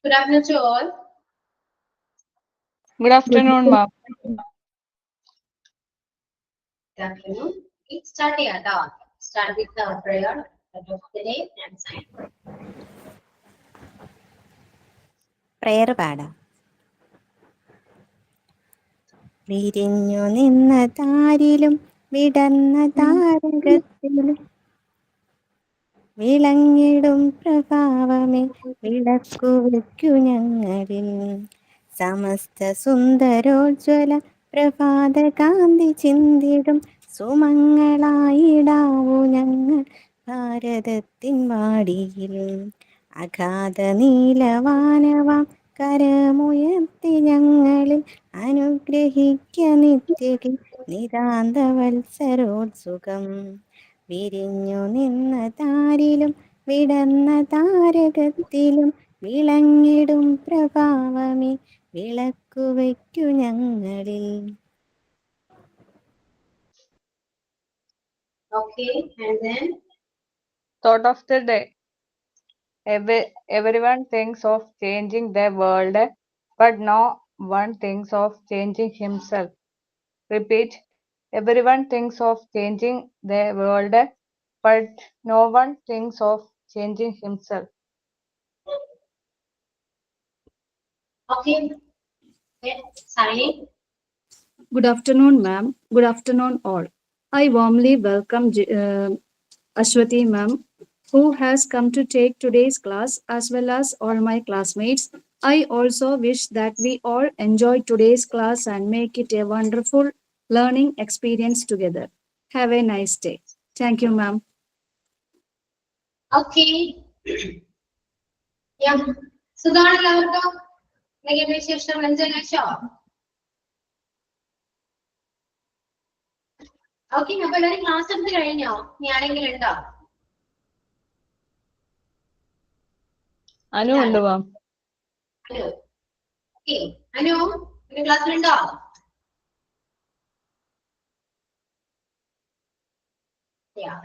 Good afternoon to all. Good afternoon, ma'am. Good afternoon. Let's start here. Start with the prayer of the day and sign. Prayer പാടാം. വിരിഞ്ഞു നിന്ന താരിലും വിടർന്ന താരകത്തിലും വിളങ്ങിടും പ്രഭാവമേ വിളക്കു വയ്ക്കു ഞങ്ങളിൽ. സമസ്ത സുന്ദരോജ്വല പ്രഭാത കാന്തി ചിന്തിടും സുമങ്ങളായിടാവൂ ഞങ്ങൾ ഭാരതത്തിൻ വാടിയിൽ. അഗാധ നീലവാനവാം കരമുയർത്തി ഞങ്ങളിൽ അനുഗ്രഹിക്ക നിത്യകിൽ നിതാന്ത വത്സരോത്സുകം. വിരിഞ്ഞു നിന്ന താരിലും വിടർന്ന താരകത്തിലും വിളങ്ങിടും പ്രഭാവമേ വിളക്കു വയ്ക്കു ഞങ്ങളിൽ. Okay, and then Thought of the day. Everyone thinks of changing the world, but no one thinks of changing himself. Repeat. Everyone thinks of changing the world, but no one thinks of changing himself. okay. Sign. Good afternoon, ma'am. Good afternoon, all. I warmly welcome Ashwati, ma'am, who has come to take today's class, as well as all my classmates. I also wish that we all enjoy today's class and make it a wonderful learning experience together. Have a nice day. Thank you, ma'am. Okay. Yeah. സുഖാണ് എല്ലാവർക്കും. എന്തൊക്കെയുണ്ട് വിശേഷം? Lunch കഴിച്ചോ? Okay, അപ്പൊ എല്ലാവരും class എടുത്ത് കഴിഞ്ഞോ? ഇനി ആരെങ്കിലും ഉണ്ടോ? Anu undu, ma'am. Anu. Okay, Anu ഒരു ക്ലാസ്സിലുണ്ടോ?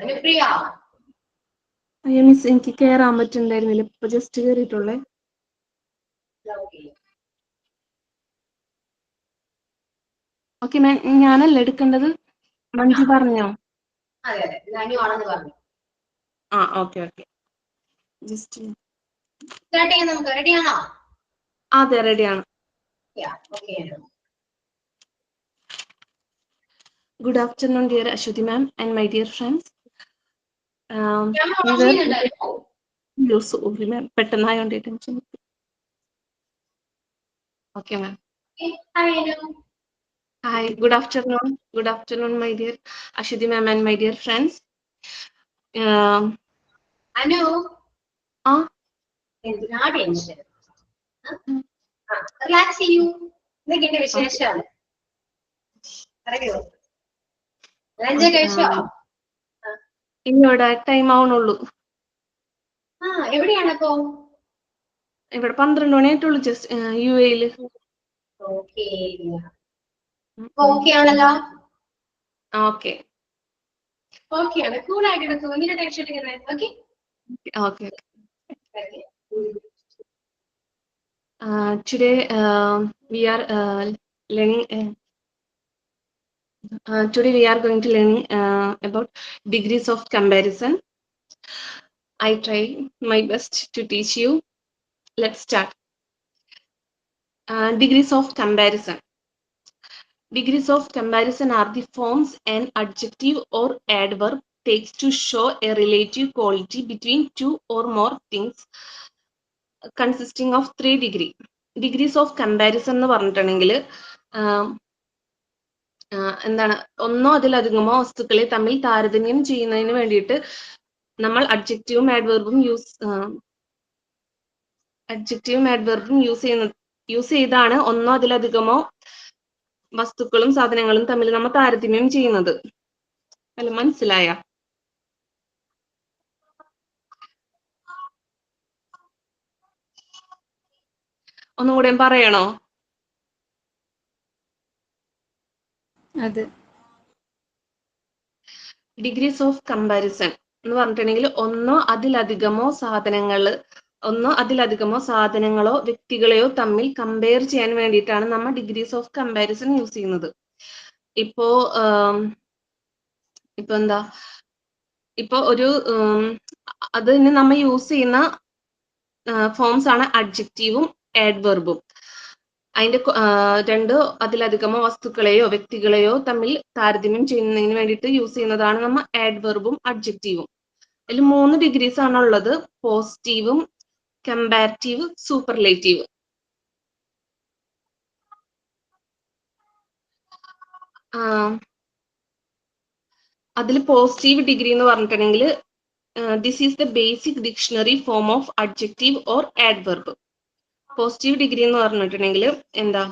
അനുപ്രിയ. അയ്യോ മിസ്, എനിക്ക് കേറാൻ പറ്റുന്നുണ്ടായിരുന്നില്ല, ഇപ്പൊ ജസ്റ്റ് കേറിയിട്ടുള്ളേ. ഓക്കെ മാം, ഞാനല്ല എടുക്കേണ്ടത്, മഞ്ജു പറഞ്ഞോ? അതെ അതെ, അനു ആണെന്ന് പറഞ്ഞു. ആ ഓക്കെ ഓക്കെ, ജസ്റ്റ് സ്റ്റാർട്ട് ചെയ്യാം നമുക്ക്. റെഡിയാണോ? അതെ റെഡിയാണ്. Okay. Good afternoon, dear Ashwati ma'am and my dear friends. Sorry ma'am, പെട്ടെന്നായോണ്ട് tension. Okay ma'am. Hi, good afternoon. Good afternoon, my dear Ashwati ma'am and my dear friends. Anu, ആ എന്തിനാ tension? Relax ചെയ്യൂ. എന്തൊക്കെയുണ്ട് വിശേഷം? പറയൂ. ലഞ്ച് കഴിച്ചോ? ഇന്നോടെ time ആവണുള്ളൂ. എവിടെയാണപ്പോ? ഇവിടെ 12 മണിയായിട്ടുള്ളൂ, just UAE. Okay ആണല്ലോ. ഓക്കെ ഓക്കെ ആണ്, കൂളായിട്ട് എടുക്കൂ. എന്തിനാ ടെൻഷൻ എടുക്കുന്നത്? Okay okay. Today we are learning. Today we are going to learn about degrees of comparison. I try my best to teach you. Let's start. Degrees of comparison. Degrees of comparison are the forms an adjective or adverb takes to show a relative quality between two or more things consisting of 3 degree. Degrees of comparison എന്ന് പറഞ്ഞിട്ടുണ്ടെങ്കിൽ എന്താണ്, ഒന്നോ അതിലധികമോ വസ്തുക്കളെ തമ്മിൽ താരതമ്യം ചെയ്യുന്നതിന് വേണ്ടിയിട്ട് നമ്മൾ അഡ്ജക്റ്റീവും ആഡ്വർബും യൂസ് ചെയ്താണ് ഒന്നോ അതിലധികമോ വസ്തുക്കളും സാധനങ്ങളും തമ്മിൽ നമ്മൾ താരതമ്യം ചെയ്യുന്നത്. അല്ല, മനസ്സിലായ? ഒന്നുകൂടെ പറയണോ? അതെ. ഡിഗ്രീസ് ഓഫ് കമ്പാരിസൺ എന്ന് പറഞ്ഞിട്ടുണ്ടെങ്കിൽ ഒന്നോ അതിലധികമോ സാധനങ്ങൾ ഒന്നോ അതിലധികമോ സാധനങ്ങളോ വ്യക്തികളെയോ തമ്മിൽ കമ്പയർ ചെയ്യാൻ വേണ്ടിയിട്ടാണ് നമ്മൾ ഡിഗ്രീസ് ഓഫ് കമ്പാരിസൺ യൂസ് ചെയ്യുന്നത്. ഇപ്പോ ഇപ്പൊ എന്താ ഇപ്പൊ ഒരു അതിന് നമ്മൾ യൂസ് ചെയ്യുന്ന ഫോംസ് ആണ് അഡ്ജക്റ്റീവും ആഡ്വെർബും. അതിന്റെ രണ്ടോ അതിലധികമോ വസ്തുക്കളെയോ വ്യക്തികളെയോ തമ്മിൽ താരതമ്യം ചെയ്യുന്നതിന് വേണ്ടിയിട്ട് യൂസ് ചെയ്യുന്നതാണ് നമ്മൾ ആഡ്വെർബും അഡ്ജക്റ്റീവും. അതിൽ 3 ഡിഗ്രീസ് ആണ് ഉള്ളത്: പോസിറ്റീവും, കമ്പാരിറ്റീവ്, സൂപ്പർലേറ്റീവ്. അതിൽ പോസിറ്റീവ് ഡിഗ്രി എന്ന് പറഞ്ഞിട്ടുണ്ടെങ്കിൽ this is the basic dictionary form of adjective or adverb. Positive degree എന്ന് പറഞ്ഞിട്ടുണ്ടെങ്കിൽ എന്താ,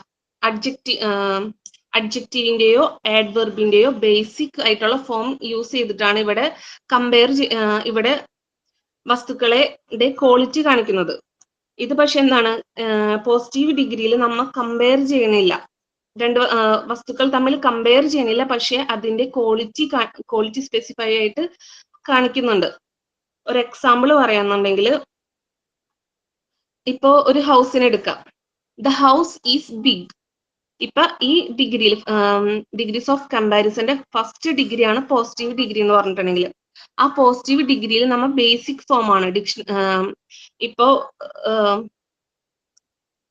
അഡ്ജക്റ്റീവിന്റെയോ ആഡ്വെർബിന്റെയോ ബേസിക് ആയിട്ടുള്ള ഫോം യൂസ് ചെയ്തിട്ടാണ് ഇവിടെ ഇവിടെ വസ്തുക്കളെ ക്വാളിറ്റി കാണിക്കുന്നത്. ഇത് പക്ഷെ എന്താണ്, പോസിറ്റീവ് ഡിഗ്രിയിൽ നമ്മൾ കമ്പയർ ചെയ്യണില്ല, രണ്ട് വസ്തുക്കൾ തമ്മിൽ കമ്പയർ ചെയ്യണില്ല, പക്ഷെ അതിന്റെ ക്വാളിറ്റി സ്പെസിഫൈ ആയിട്ട് കാണിക്കുന്നുണ്ട്. ഒരു എക്സാമ്പിൾ പറയാന്നുണ്ടെങ്കിൽ, ഇപ്പോ ഒരു ഹൗസിനെ എടുക്കാം. The house is big. ഇപ്പൊ ഈ ഡിഗ്രിയിൽ ഡിഗ്രീസ് ഓഫ് കമ്പാരിസന്റെ ഫസ്റ്റ് ഡിഗ്രിയാണ് പോസിറ്റീവ് ഡിഗ്രി എന്ന് പറഞ്ഞിട്ടുണ്ടെങ്കിൽ, ആ പോസിറ്റീവ് ഡിഗ്രിയിൽ നമ്മൾ ബേസിക് ഫോം ആണ് ഇപ്പോ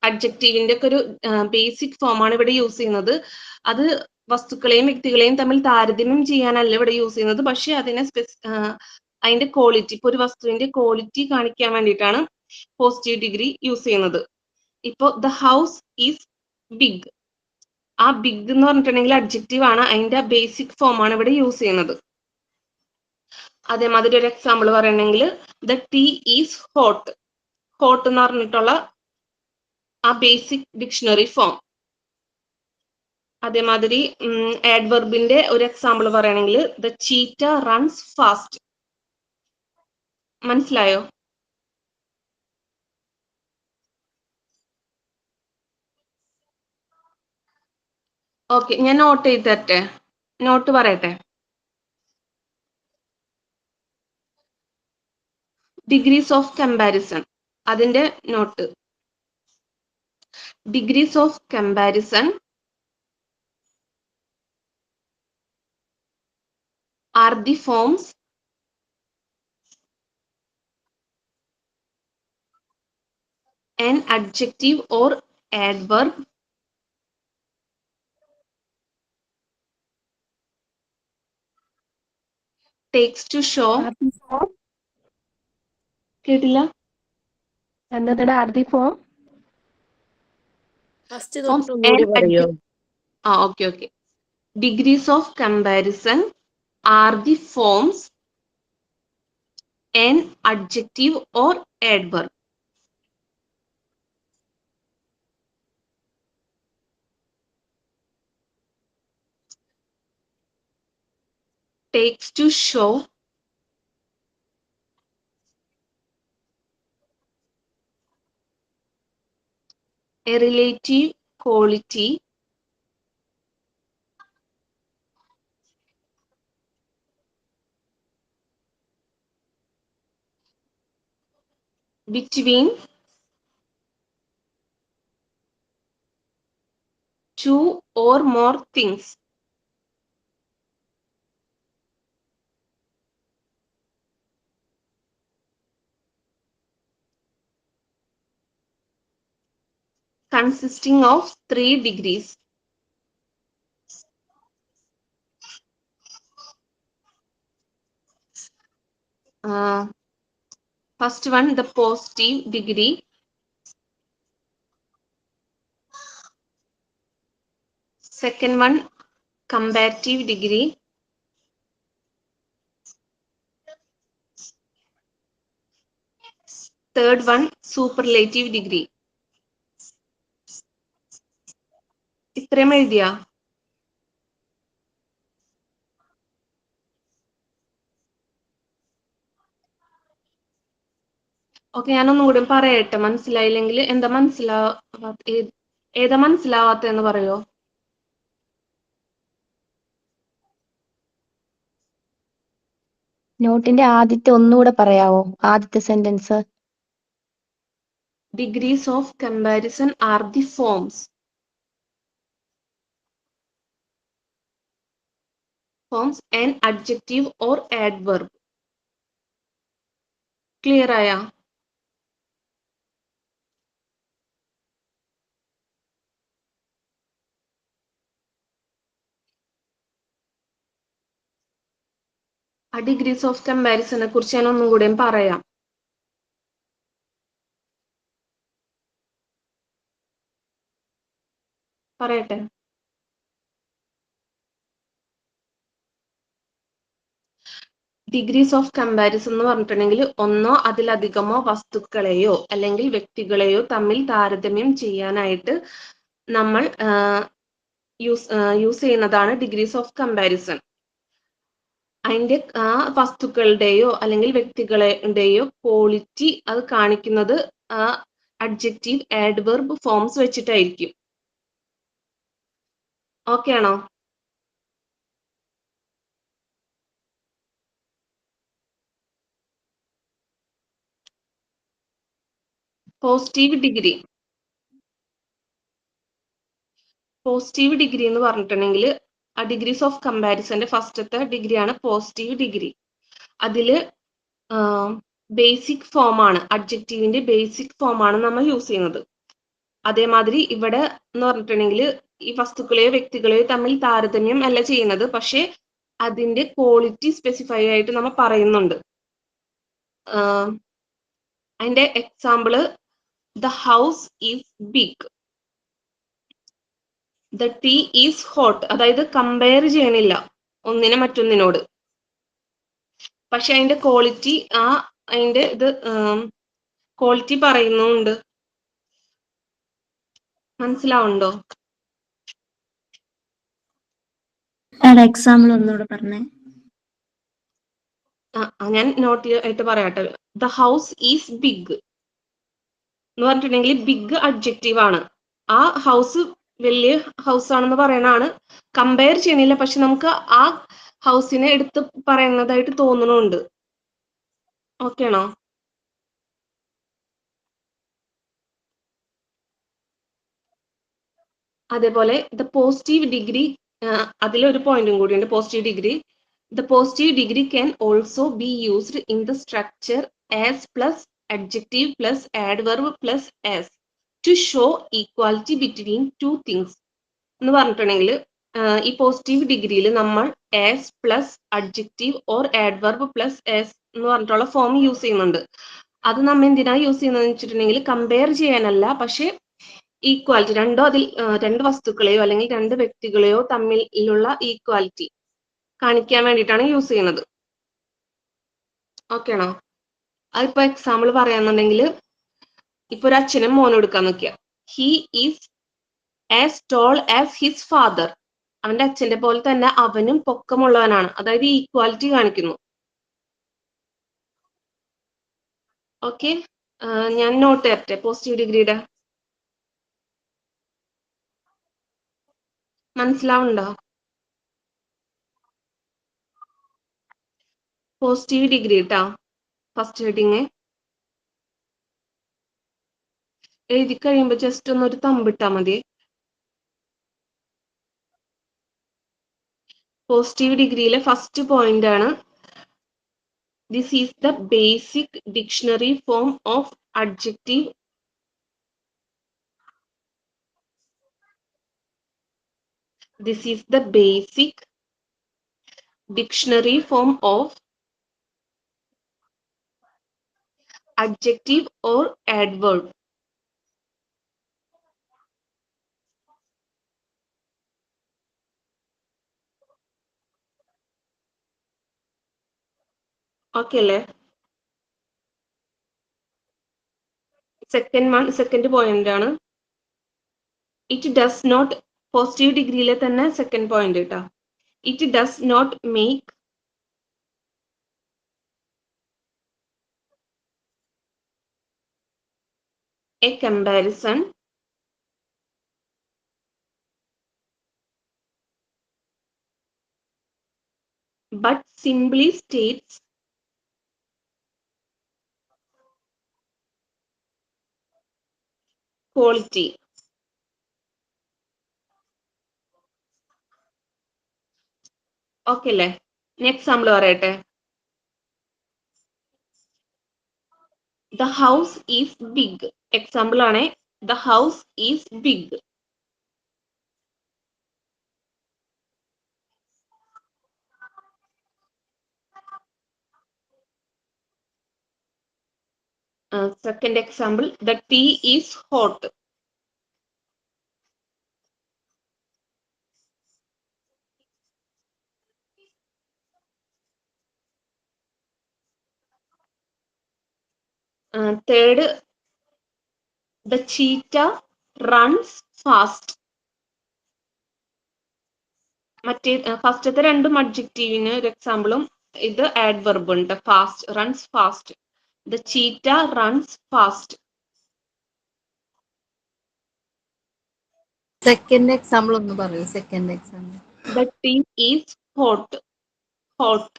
അഡ്ജക്റ്റീവിന്റെ ഒക്കെ ഒരു ബേസിക് ഫോം ആണ് ഇവിടെ യൂസ് ചെയ്യുന്നത്. അത് വസ്തുക്കളെയും വ്യക്തികളെയും തമ്മിൽ താരതമ്യം ചെയ്യാനല്ല ഇവിടെ യൂസ് ചെയ്യുന്നത്, പക്ഷെ അതിന്റെ ക്വാളിറ്റി, ഇപ്പൊ ഒരു വസ്തുവിന്റെ ക്വാളിറ്റി കാണിക്കാൻ വേണ്ടിയിട്ടാണ് പോസിറ്റീവ് ഡിഗ്രി യൂസ് ചെയ്യുന്നത്. ഇപ്പൊ ദ ഹൗസ് ഈസ് ബിഗ്, ആ ബിഗ് എന്ന് പറഞ്ഞിട്ടുണ്ടെങ്കിൽ അഡ്ജക്റ്റീവ് ആണ്, അതിന്റെ ബേസിക് ഫോം ആണ് ഇവിടെ യൂസ് ചെയ്യുന്നത്. അതേമാതിരി ഒരു എക്സാമ്പിൾ പറയണമെങ്കിൽ, the tea is hot. Hot എന്ന് പറഞ്ഞിട്ടുള്ള ആ ബേസിക് ഡിക്ഷണറി ഫോം. അതേമാതിരി ആഡ്വെർബിന്റെ ഒരു എക്സാമ്പിൾ പറയണമെങ്കിൽ, ദ ചീറ്റ റൺസ് ഫാസ്റ്റ്. മനസ്സിലായോ? ഓക്കെ, ഞാൻ നോട്ട് ചെയ്ത് തരട്ടെ, നോട്ട് പറയട്ടെ. ഡിഗ്രീസ് ഓഫ് കമ്പാരിസൺ, അതിന്റെ note. Degrees of comparison are the forms an adjective or adverb takes to show. കേട്ടില്ല? എന്നതാണ് ആർ ദി ഫോം? ഫസ്റ്റ് തൊട്ട് ഒന്നുകൂടി പറയോ? Okay. Degrees of comparison are the forms an adjective or adverb takes to show a relative quality between two or more things. Consisting of 3 degrees. First one, the positive degree. Second one, comparative degree. Third one, superlative degree. ഇത്രയും എഴുതിയാ? Okay, ഞാനൊന്നും കൂടി പറയട്ടെ, മനസ്സിലായില്ലെങ്കിൽ ഏതാ മനസ്സിലാവാത്തെന്ന് പറയോ? നോട്ടിന്റെ ആദ്യത്തെ ഒന്നുകൂടെ പറയാവോ? ആദ്യത്തെ sentence. Degrees of comparison are the forms an adjective or adverb. Clear ആയ? ആ ഡിഗ്രീസ് ഓഫ് കമ്പാരിസനെ കുറിച്ച് ഞാൻ ഒന്നും കൂടെ പറയാം. പറയട്ടെ. ഡിഗ്രീസ് ഓഫ് കമ്പാരിസൺ എന്ന് പറഞ്ഞിട്ടുണ്ടെങ്കിൽ ഒന്നോ അതിലധികമോ വസ്തുക്കളെയോ അല്ലെങ്കിൽ വ്യക്തികളെയോ തമ്മിൽ താരതമ്യം ചെയ്യാനായിട്ട് നമ്മൾ യൂസ് ചെയ്യുന്നതാണ് ഡിഗ്രീസ് ഓഫ് കമ്പാരിസൺ. അതിന്റെ ആ വസ്തുക്കളുടെയോ അല്ലെങ്കിൽ വ്യക്തികളുടെയോ ക്വാളിറ്റി അത് കാണിക്കുന്നത് ആ അഡ്ജക്റ്റീവ് ആഡ്വർബ് ഫോംസ് വെച്ചിട്ടായിരിക്കും. ഓക്കെ ആണോ? പോസിറ്റീവ് ഡിഗ്രി എന്ന് പറഞ്ഞിട്ടുണ്ടെങ്കിൽ ആ ഡിഗ്രീസ് ഓഫ് കമ്പാരിസന്റെ ഫസ്റ്റത്തെ ഡിഗ്രിയാണ് പോസിറ്റീവ് ഡിഗ്രി. അതില് ബേസിക് ഫോം ആണ്, അഡ്ജക്റ്റീവിന്റെ ബേസിക് ഫോം ആണ് നമ്മൾ യൂസ് ചെയ്യുന്നത്. അതേമാതിരി ഇവിടെ എന്ന് പറഞ്ഞിട്ടുണ്ടെങ്കിൽ ഈ വസ്തുക്കളെയോ വ്യക്തികളെയോ തമ്മിൽ താരതമ്യം അല്ല ചെയ്യുന്നത്, പക്ഷെ അതിന്റെ ക്വാളിറ്റി സ്പെസിഫൈ ആയിട്ട് നമ്മൾ പറയുന്നുണ്ട്. അതിന്റെ example the house is big, the tea is hot. അതായത് കമ്പയർ ചെയ്യണില്ല ഒന്നിനെ മറ്റൊന്നിനോട്, പക്ഷെ അതിന്റെ ക്വാളിറ്റി അതിന്റെ ഇത് ക്വാളിറ്റി പറയുന്നുണ്ട്. മനസ്സിലാവുണ്ടോ? എക്സാമ്പിൾ ഒന്നുകൂടെ പറഞ്ഞേ. ഞാൻ നോട്ട് ആയിട്ട് പറയാട്ടെ. ദ ഹൗസ് ഈസ് ബിഗ് എന്ന് പറഞ്ഞിട്ടുണ്ടെങ്കിൽ ബിഗ് അഡ്ജക്റ്റീവ് ആണ്. ആ ഹൗസ് വലിയ ഹൗസ് ആണെന്ന് പറയണാണ്, കമ്പയർ ചെയ്യണില്ല, പക്ഷെ നമുക്ക് ആ ഹൗസിനെ എടുത്ത് പറയുന്നതായിട്ട് തോന്നുന്നുണ്ട്. ഓക്കെ ആണോ? അതേപോലെ ദ പോസിറ്റീവ് ഡിഗ്രി, അതിലൊരു പോയിന്റും കൂടിയുണ്ട്. Positive degree, the positive degree can also be used in the structure as plus adjective plus adverb plus as to show equality between two things എന്ന് പറഞ്ഞിട്ടുണ്ടെങ്കിൽ ഈ പോസിറ്റീവ് ഡിഗ്രിയിൽ നമ്മൾ as plus adjective or adverb plus as എന്ന് പറഞ്ഞിട്ടുള്ള form use ചെയ്യുന്നുണ്ട്. അത് നമ്മൾ എന്തിനാണ് യൂസ് ചെയ്യുന്നതെന്ന് വെച്ചിട്ടുണ്ടെങ്കിൽ കമ്പയർ ചെയ്യാനല്ല, പക്ഷെ ഈക്വാലിറ്റി, രണ്ട് വസ്തുക്കളെയോ അല്ലെങ്കിൽ രണ്ട് വ്യക്തികളെയോ തമ്മിലുള്ള ഈക്വാലിറ്റി കാണിക്കാൻ വേണ്ടിയിട്ടാണ് യൂസ് ചെയ്യുന്നത്. ഓക്കെ ആണോ? അതിപ്പോ എക്സാമ്പിൾ പറയാന്നുണ്ടെങ്കിൽ, ഇപ്പൊ ഒരു അച്ഛനും മോനും എടുക്കാൻ നോക്കിയ, he is as tall as his father. അവന്റെ അച്ഛന്റെ പോലെ തന്നെ അവനും പൊക്കമുള്ളവനാണ്. അതായത് ഈക്വാലിറ്റി കാണിക്കുന്നു. ഓക്കെ, ഞാൻ നോട്ട് തരട്ടെ പോസിറ്റീവ് ഡിഗ്രിയുടെ. മനസ്സിലാവുണ്ടോ? പോസിറ്റീവ് ഡിഗ്രി കേട്ടാ ഫസ്റ്റ് ഹെഡിങ് എഴുതി കഴിയുമ്പോൾ ജസ്റ്റ് ഒന്നൊരു തമ്പിട്ടാ മതി. പോസിറ്റീവ് ഡിഗ്രിയിലെ ഫസ്റ്റ് പോയിന്റ് ആണ്, this is the basic dictionary form of adjective. This is the basic dictionary form of adjective or adverb. Okay അല്ലേ? സെക്കൻഡ് പോയിന്റ് ആണ്, ഇറ്റ് ഡസ് നോട്ട്, പോസിറ്റീവ് ഡിഗ്രിയിലെ തന്നെ second point കേട്ടോ, it does not make a comparison but simply states quality. Okay അല്ലേ? ഇനി example പറയട്ടെ. The house is big. Example ആണ്. The house is big. Second example, the tea is hot. Third, the cheetah runs fast. മറ്റേ ഫസ്റ്റത്തെ രണ്ടും അഡ്ജക്റ്റീവിന് ഒരു എക്സാമ്പിളും ഇത് adverb ഉണ്ട്. Fast, runs fast. The cheetah runs fast. Second example ഒന്ന് പറയൂ. Second example. The tea is hot. Hot.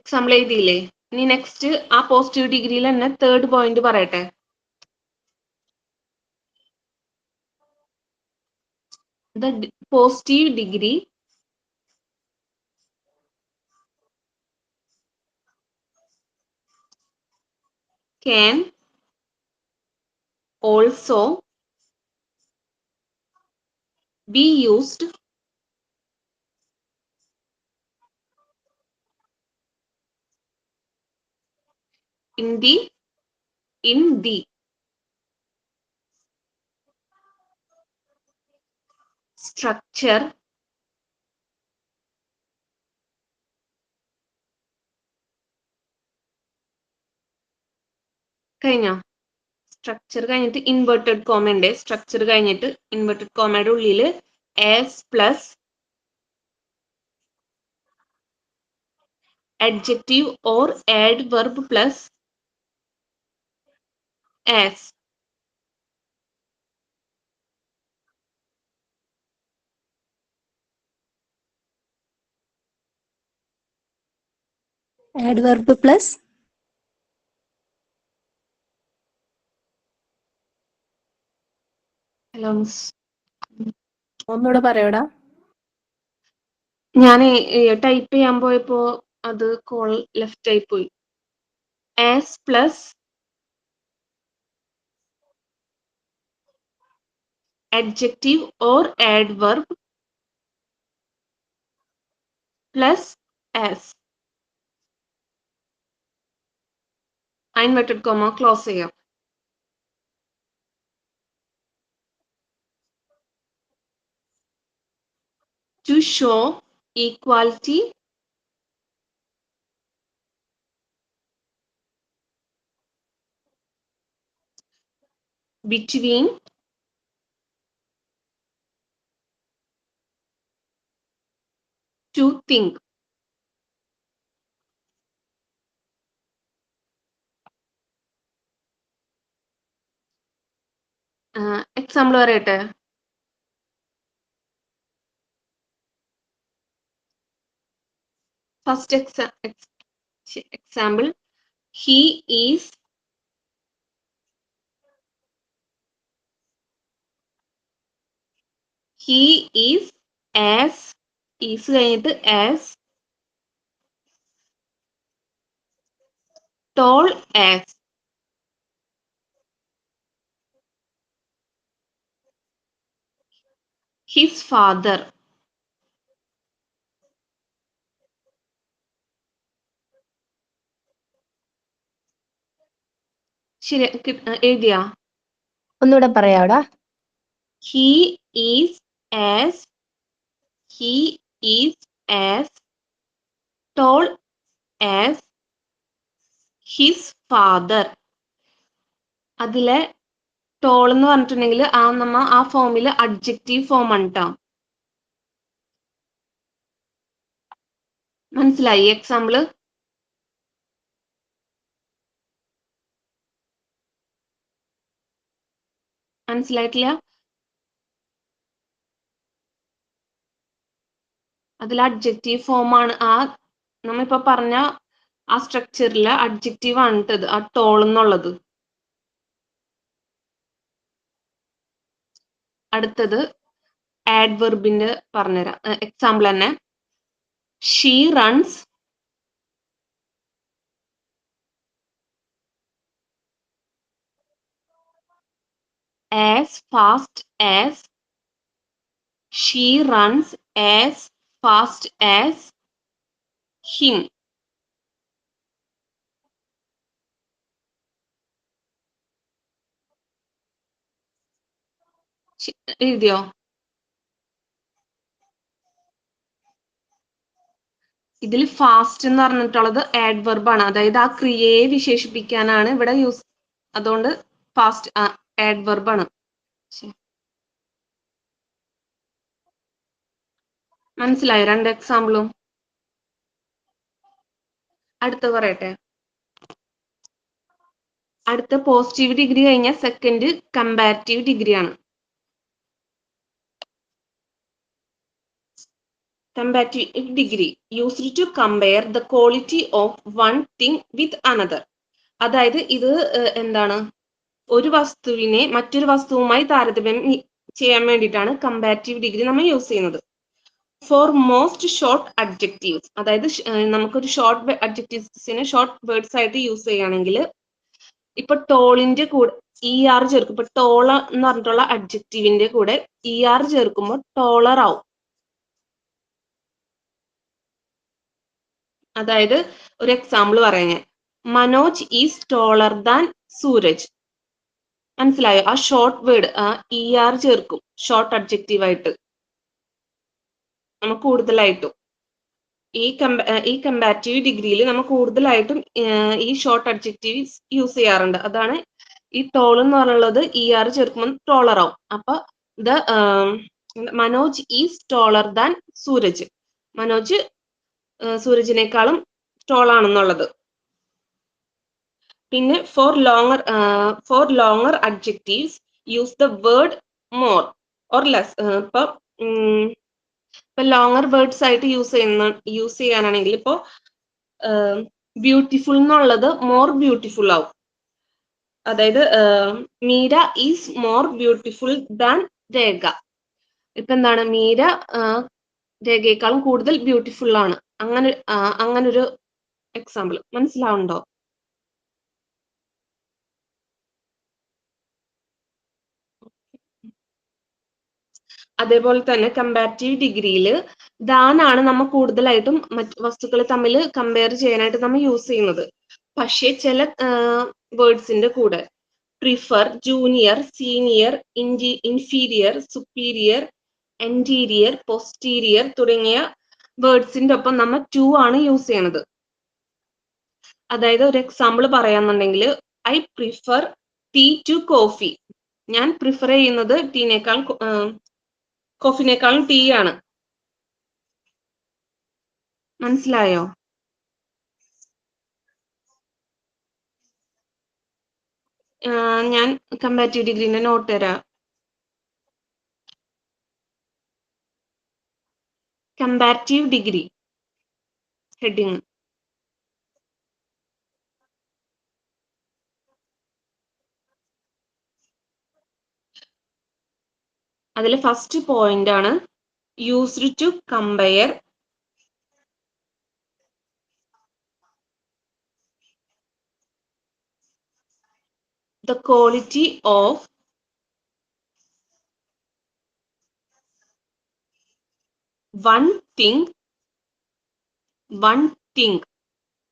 Example എഴുതിയില്ലേ? ഇനി നെക്സ്റ്റ് ആ പോസിറ്റീവ് ഡിഗ്രിയിൽ തന്നെ തേർഡ് പോയിന്റ് പറയട്ടെ. The positive degree can also be used in the structure കഴിഞ്ഞോ? Structure കഴിഞ്ഞിട്ട് ഇൻവെർട്ടഡ് കോമ ഉണ്ട്. സ്ട്രക്ചർ കഴിഞ്ഞിട്ട് ഇൻവെർട്ടഡ് കോമയുടെ ഉള്ളിൽ as plus adjective or adverb plus as. Adverb plus hello miss, ഒന്നുകൂടെ പറയോടാ. ഞാൻ ടൈപ്പ് ചെയ്യാൻ പോയപ്പോ അത് കോൾ ലെഫ്റ്റ് ആയി പോയി. As plus adjective or adverb plus as. Inverted comma close ചെയ്യാം. To show equality between two things. Example പറയട്ടെ. First example, he is as is കഴിഞ്ഞിട്ട് as tall as. His father. ശരി, എഴുതിയാ? ഒന്നുകൂടെ പറയാടാ. He is as tall as his father. അതിലെ toll എന്ന് പറഞ്ഞിട്ടുണ്ടെങ്കിൽ നമ്മ ആ ഫോമിൽ അഡ്ജക്റ്റീവ് ഫോം ആണ് ട്ടോ. മനസ്സിലായി എക്സാമ്പിള്? മനസ്സിലായിട്ടില്ല? അതിൽ അഡ്ജക്റ്റീവ് ഫോം ആണ് നമ്മളിപ്പോ പറഞ്ഞ ആ സ്ട്രക്ചറിലെ അഡ്ജക്റ്റീവ് ആണ് ഇത് ആ ടോൾ എന്നുള്ളത്. അടുത്തത് ആഡ്വെർബിന്റെ പറഞ്ഞുതരാം. എക്സാമ്പിൾ തന്നെ. She runs as fast as. She runs as fast as him. എഴുതിയോ? ഇതിൽ ഫാസ്റ്റ് എന്ന് പറഞ്ഞിട്ടുള്ളത് ആഡ്വെർബ് ആണ്, അതായത് ആ ക്രിയയെ വിശേഷിപ്പിക്കാനാണ് ഇവിടെ യൂസ്. അതുകൊണ്ട് ഫാസ്റ്റ് ആഡ്വെർബ് ആണ്. മനസ്സിലായോ 2 എക്സാമ്പിളും? അടുത്ത പറയട്ടെ. അടുത്ത പോസിറ്റീവ് ഡിഗ്രി കഴിഞ്ഞ സെക്കൻഡ് കമ്പാരിറ്റീവ് ഡിഗ്രി ആണ്. Comparative degree used to compare the quality of one thing with another. അതായത് ഇത് എന്താണ്, ഒരു വസ്തുവിനെ മറ്റൊരു വസ്തുവുമായി താരതമ്യം ചെയ്യാൻ വേണ്ടിയിട്ടാണ് കമ്പാരിറ്റീവ് ഡിഗ്രി നമ്മൾ യൂസ് ചെയ്യുന്നത്. ഫോർ മോസ്റ്റ് ഷോർട്ട് അഡ്ജക്റ്റീവ്സ്, അതായത് നമുക്കൊരു ഷോർട്ട് അഡ്ജക്റ്റീവ്സിനെ ഷോർട്ട് വേർഡ്സ് ആയിട്ട് യൂസ് ചെയ്യുകയാണെങ്കിൽ ഇപ്പൊ ടോളിന്റെ കൂടെ ER ചേർക്കും. ഇപ്പൊ ടോള എന്ന് പറഞ്ഞിട്ടുള്ള അഡ്ജക്റ്റീവിന്റെ കൂടെ ER ചേർക്കുമ്പോൾ ടോളർ ആവും. അതായത് ഒരു എക്സാമ്പിൾ പറയാം ഞാൻ. Manoj is taller than Suraj. മനസ്സിലായോ? ആ ഷോർട്ട് വേർഡ് ആ ER ചേർക്കും ഷോർട്ട് അഡ്ജക്റ്റീവ് ആയിട്ട് നമുക്ക് കൂടുതലായിട്ടും. ഈ കമ്പാരിറ്റീവ് ഡിഗ്രിയിൽ നമ്മൾ കൂടുതലായിട്ടും ഈ ഷോർട്ട് അഡ്ജക്റ്റീവ് യൂസ് ചെയ്യാറുണ്ട്. അതാണ് ഈ ടോൾ എന്ന് പറയുന്നത് ER ചേർക്കുമ്പോൾ ടോളർ ആവും. അപ്പൊ Manoj is taller than Suraj. Manoj സൂരജിനേക്കാളും ടോൾ ആണെന്നുള്ളത്. പിന്നെ for longer adjectives use the word more or less. ഇപ്പൊ ലോങ്ങർ വേർഡ്സ് ആയിട്ട് യൂസ് ചെയ്യാനാണെങ്കിൽ ഇപ്പോ ബ്യൂട്ടിഫുൾ എന്നുള്ളത് മോർ ബ്യൂട്ടിഫുൾ ആവും. അതായത് Meera is more beautiful than Rekha. ഇപ്പൊ എന്താണ്, മീര രേഖയെക്കാളും കൂടുതൽ ബ്യൂട്ടിഫുൾ ആണ്. അങ്ങനൊരു എക്സാമ്പിൾ മനസ്സിലാവുണ്ടോ? അതേപോലെ തന്നെ കമ്പാരിറ്റീവ് ഡിഗ്രിയിൽ ദാൻ ആണ് നമ്മൾ കൂടുതലായിട്ടും മറ്റ് വസ്തുക്കൾ തമ്മിൽ കമ്പയർ ചെയ്യാനായിട്ട് നമ്മൾ യൂസ് ചെയ്യുന്നത്. പക്ഷേ ചില വേർഡ്സിന്റെ കൂടെ prefer, junior, senior, inferior, superior, anterior, posterior തുടങ്ങിയ വേർഡ്സിന്റെ ഒപ്പം നമ്മൾ ടു ആണ് യൂസ് ചെയ്യണത്. അതായത് ഒരു എക്സാമ്പിൾ പറയാന്നുണ്ടെങ്കിൽ I prefer tea to coffee. ഞാൻ പ്രിഫർ ചെയ്യുന്നത് ടീനേക്കാൾ കോഫിനേക്കാളും ടീ ആണ്. മനസ്സിലായോ? ഞാൻ കമ്പാരിറ്റീവ് ഡിഗ്രീന്റെ നോട്ട് തരാം. Comparative degree heading. അതിൽ ഫസ്റ്റ് പോയിന്റ് ആണ് used to compare the quality of one thing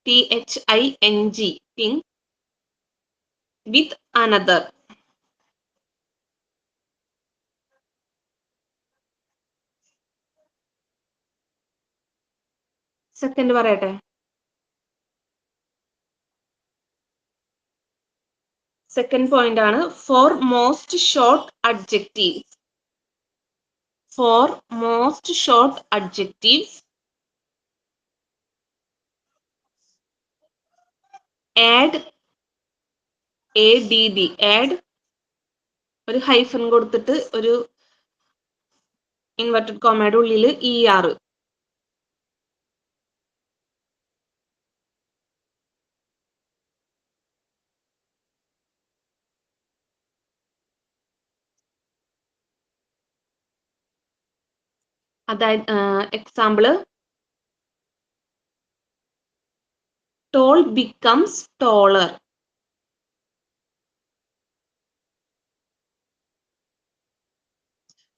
THING thing with another. Second പറയട്ടെ. സെക്കൻഡ് പോയിന്റ് ആണ് for most short adjectives. For most short adjectives add ADD. Add ഒരു hyphen കൊടുത്തിട്ട് ഒരു inverted കോമയുടെ ഉള്ളിൽ ER. അതായത് example toll becomes ടോളർ.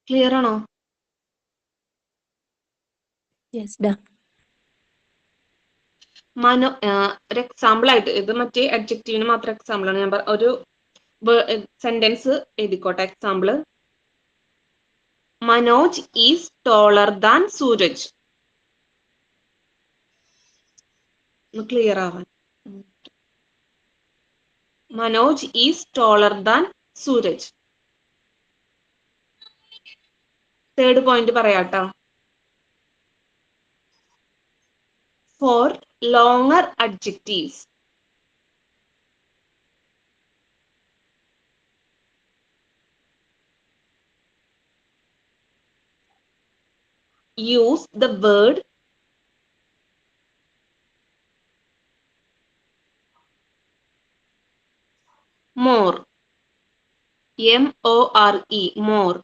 Clear ആണോ? Yes ഡാ. ഒരു എക്സാമ്പിൾ ആയിട്ട് ഇത് മറ്റേ അഡ്ജക്റ്റീവിന് മാത്രം എക്സാമ്പിൾ ആണ്. ഞാൻ ഒരു സെന്റൻസ് എഴുതിക്കോട്ടെ. Example Manoj is taller than Suraj. Clear ആവാൻ. Manoj is taller than Suraj. Third point പറയാട്ടോ. For longer adjectives, use the word more. M-O-R-E, more.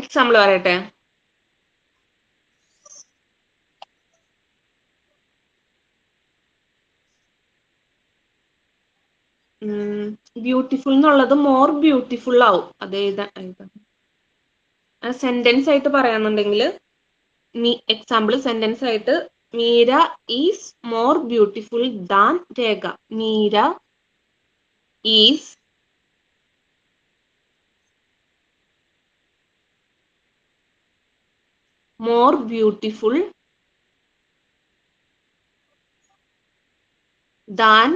Example പറയട്ടെ. ബ്യൂട്ടിഫുൾ എന്നുള്ളത് മോർ ബ്യൂട്ടിഫുൾ ആവും. അത് സെന്റൻസ് ആയിട്ട് പറയാന്നുണ്ടെങ്കിൽ എക്സാമ്പിൾ സെന്റൻസ് ആയിട്ട് Meera is more beautiful than Rekha. Meera is more beautiful than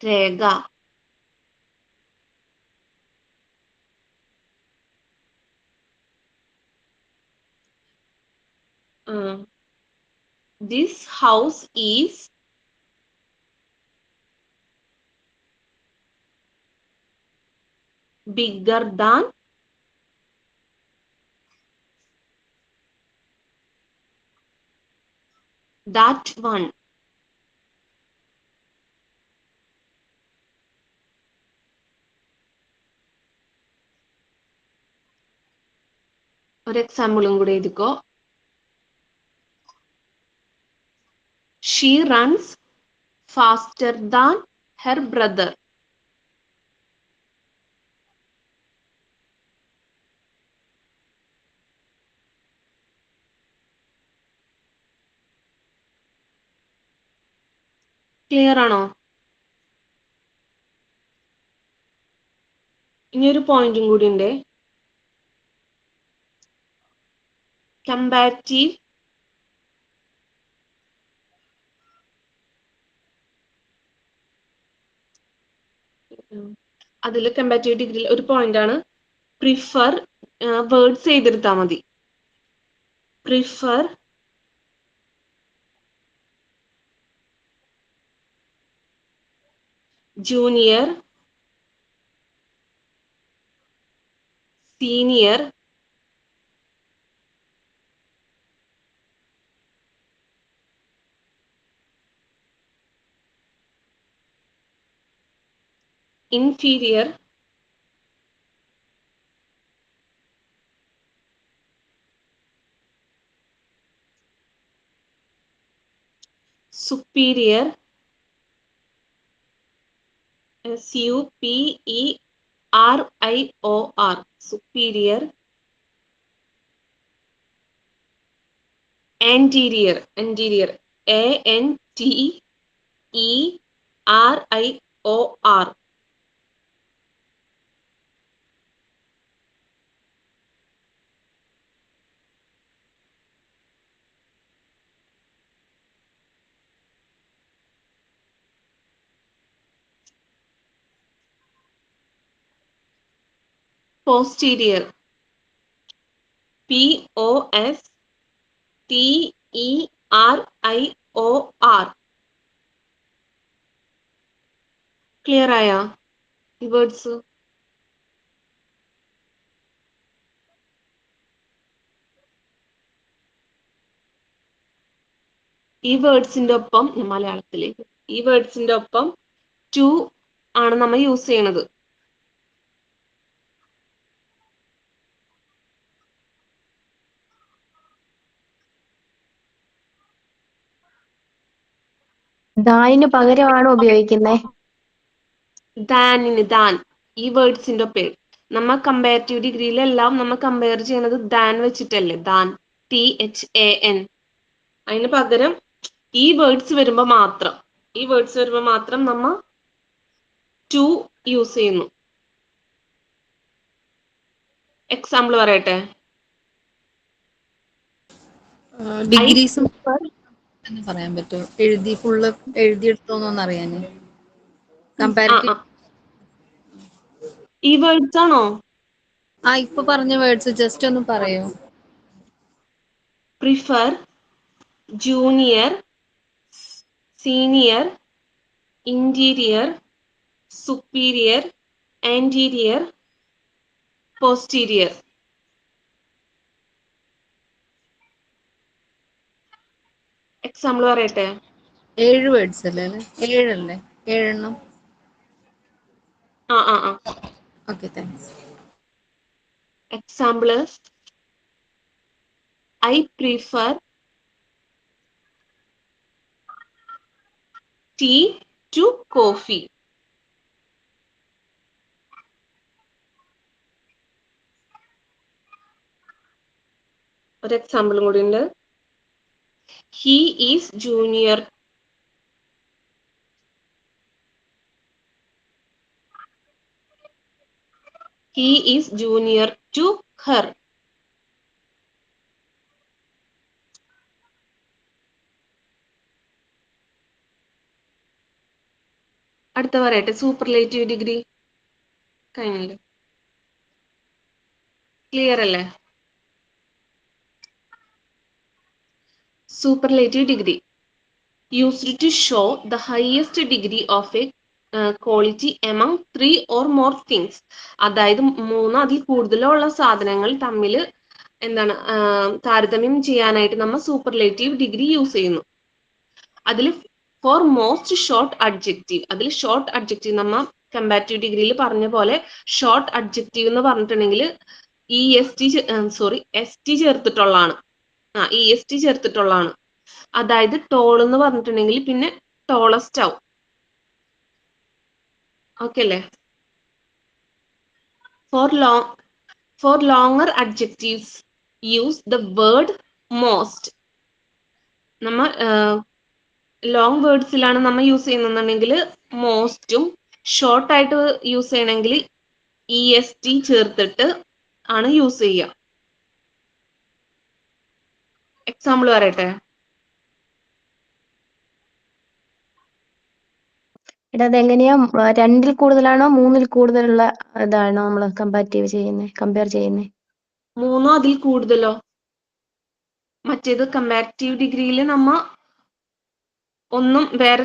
Rekha. This house is bigger than that one. ഒരു എക്സാമ്പിളും കൂടെ എഴുതിക്കോ. She runs faster than her brother. Clear ആണോ? ഇനി ഒരു പോയിന്റും കൂടി ഉണ്ട്. കമ്പാരിറ്റീവ് അതിൽ കമ്പാരിറ്റീവ് ഡിഗ്രിയിൽ ഒരു പോയിന്റ് ആണ് പ്രിഫർ. വേർഡ്സ് ചെയ്തെടുത്താൽ മതി. Prefer junior, senior, inferior, superior, S-U-P-E-R-I-O-R, superior, anterior, anterior, A-N-T-E-R-I-O-R, posterior, P-O-S-T-E-R-I-O-R. Clear ആയോ ഈ വേർഡ്സ്? ഈ വേർഡ്സിന്റെ ഒപ്പം ഞാൻ മലയാളത്തിലേക്ക് ഈ വേർഡ്സിന്റെ ഒപ്പം ടു ആണ് നമ്മൾ യൂസ് ചെയ്യണത്. ദാനിന് പകരമാണോ ഉപയോഗിക്കുന്നത്? ദാനിന് ദാൻ ഈ വേർഡ്സിന്റെ പേര് നമ്മ കമ്പാരിറ്റീവ് ഡിഗ്രിയിലെല്ലാം നമ്മൾ കമ്പയർ ചെയ്യണത് ദാൻ വെച്ചിട്ടല്ലേ, ദാൻ THAN. അതിന് പകരം ഈ വേർഡ്സ് വരുമ്പോ മാത്രം നമ്മ ടു യൂസ് ചെയ്യുന്നു. എക്സാമ്പിൾ പറയട്ടെ. ഡിഗ്രീസ് എന്ന് പറയാൻ പറ്റുമോ? ഫുള്ള് എഴുതിയെടുത്തോന്നൊന്ന് അറിയാന്. കമ്പാരിറ്റീവ് ഈ വേർഡ്സ് ആണോ? ഇപ്പൊ പറഞ്ഞ വേർഡ്സ് ജസ്റ്റ് ഒന്ന് പറയോ? Prefer, junior, senior, interior, superior, anterior, posterior. Example പറയട്ടെ. 7 വേർഡ്സ് അല്ലേ? 7 7എണ്ണം. Okay, thanks. Example I prefer tea to coffee. ഒരു എക്സാമ്പിളും കൂടി ഉണ്ട്. He is junior. He is junior to her. അടുത്ത പറയട്ടെ. സൂപ്പർലേറ്റീവ് ഡിഗ്രി കഴിഞ്ഞല്ലോ, ക്ലിയർ അല്ലേ? Superlative degree used to show the highest degree of a quality among 3 or more things. അതായത് 3 അതിൽ കൂടുതലോ ഉള്ള സാധനങ്ങൾ തമ്മിൽ എന്താണ് താരതമ്യം ചെയ്യാനായിട്ട് നമ്മൾ സൂപ്പർലേറ്റീവ് ഡിഗ്രി യൂസ് ചെയ്യുന്നു. അതിൽ ഫോർ മോസ്റ്റ് ഷോർട്ട് അഡ്ജക്റ്റീവ്, അതിൽ ഷോർട്ട് അഡ്ജക്റ്റീവ് നമ്മ കമ്പാരിറ്റീവ് ഡിഗ്രിയിൽ പറഞ്ഞ പോലെ ഷോർട്ട് അഡ്ജക്റ്റീവ് എന്ന് പറഞ്ഞിട്ടുണ്ടെങ്കിൽ ST ചേർത്തിട്ടുള്ളതാണ്. EST ചേർത്തിട്ടുള്ളതാണ്. അതായത് ടോൾ എന്ന് പറഞ്ഞിട്ടുണ്ടെങ്കിൽ പിന്നെ ടോളസ്റ്റ് ആവും. ഓക്കെ അല്ലേ? Four longer adjectives use the word most. നമ്മ ലോങ് വേർഡ്സിലാണ് നമ്മൾ യൂസ് ചെയ്യുന്നുണ്ടെങ്കിൽ മോസ്റ്റും, ഷോർട്ട് ആയിട്ട് യൂസ് ചെയ്യണമെങ്കിൽ EST ചേർത്തിട്ട് ആണ് യൂസ് ചെയ്യുക. എക്സാമ്പിൾ പറയട്ടെ. എടാ, അതെങ്ങനെയാ? 2-ൽ കൂടുതലാണോ 3-ൽ കൂടുതലുള്ള ഇതാണോ നമ്മൾ കമ്പയർ ചെയ്യുന്നത്? 3 അതിൽ കൂടുതലോ? മറ്റേത് കമ്പാരിറ്റീവ് ഡിഗ്രിയിൽ നമ്മ ഒന്നും വേറെ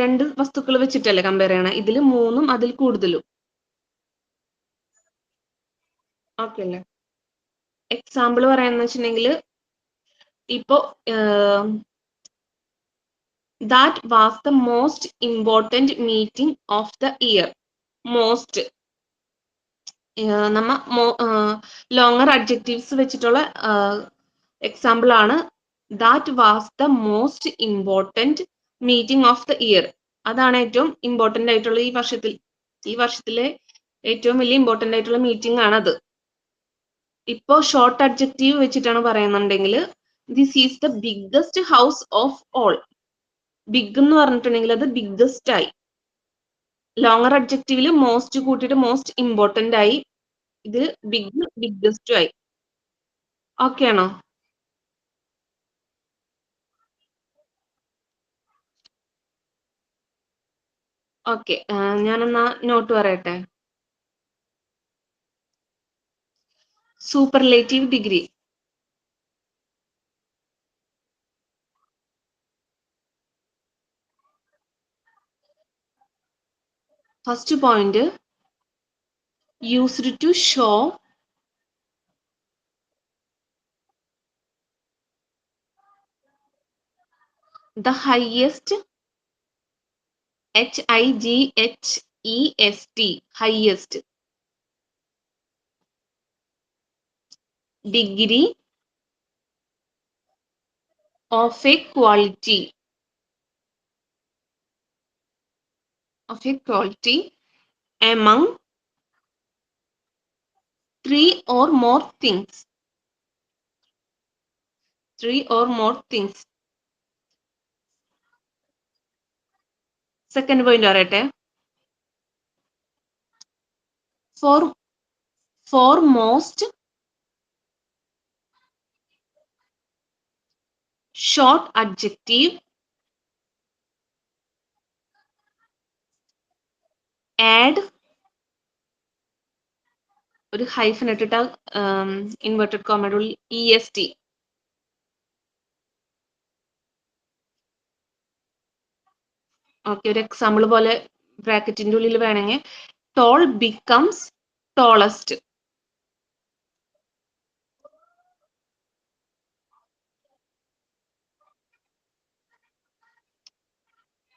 രണ്ട് വസ്തുക്കൾ വെച്ചിട്ടല്ലേ കമ്പയർ ചെയ്യണം. ഇതിൽ 3-ഉം അതിൽ കൂടുതലും. ഓക്കെ അല്ലേ? എക്സാമ്പിൾ പറയാന്ന് വെച്ചിട്ടുണ്ടെങ്കിൽ ഇപ്പോ that was the most important meeting of the year. Most നമ്മ ലോങ്ങർ അഡ്ജക്റ്റീവ്സ് വെച്ചിട്ടുള്ള എക്സാമ്പിൾ ആണ് that was the most important meeting of the year. അതാണ് ഏറ്റവും ഇമ്പോർട്ടന്റ് ആയിട്ടുള്ള ഈ വർഷത്തിലെ ഏറ്റവും വലിയ ഇമ്പോർട്ടന്റ് ആയിട്ടുള്ള മീറ്റിംഗ് ആണത്. ഇപ്പോ ഷോർട്ട് അഡ്ജക്റ്റീവ് വെച്ചിട്ടാണ് പറയുന്നുണ്ടെങ്കിൽ this is the biggest house of all. Big എന്ന് പറഞ്ഞിട്ടുണ്ടെങ്കിൽ അത് ബിഗ്ഗസ്റ്റ് ആയി. ലോങ്ങർ അഡ്ജക്റ്റീവില് മോസ്റ്റ് കൂട്ടിയിട്ട് മോസ്റ്റ് ഇമ്പോർട്ടന്റ് ആയി. ഇത് ബിഗ്ഗസ്റ്റ് ആയി. ഓക്കെ ആണോ? ഓക്കെ, ഞാനെന്നാ നോട്ട് പറയട്ടെ. Superlative degree. First point, used to show the highest HIGHEST, highest. Degree of a quality. Of a quality among 3 or more things. 3 or more things. Second point പറയട്ടെ. For most short adjective, add ഒരു hyphen ഇട്ടിട്ട് inverted കോമയുടെ ഉള്ളിൽ EST. Okay, ഒരു example പോലെ ബ്രാക്കറ്റിന്റെ ഉള്ളിൽ വേണമെങ്കിൽ tall becomes tallest.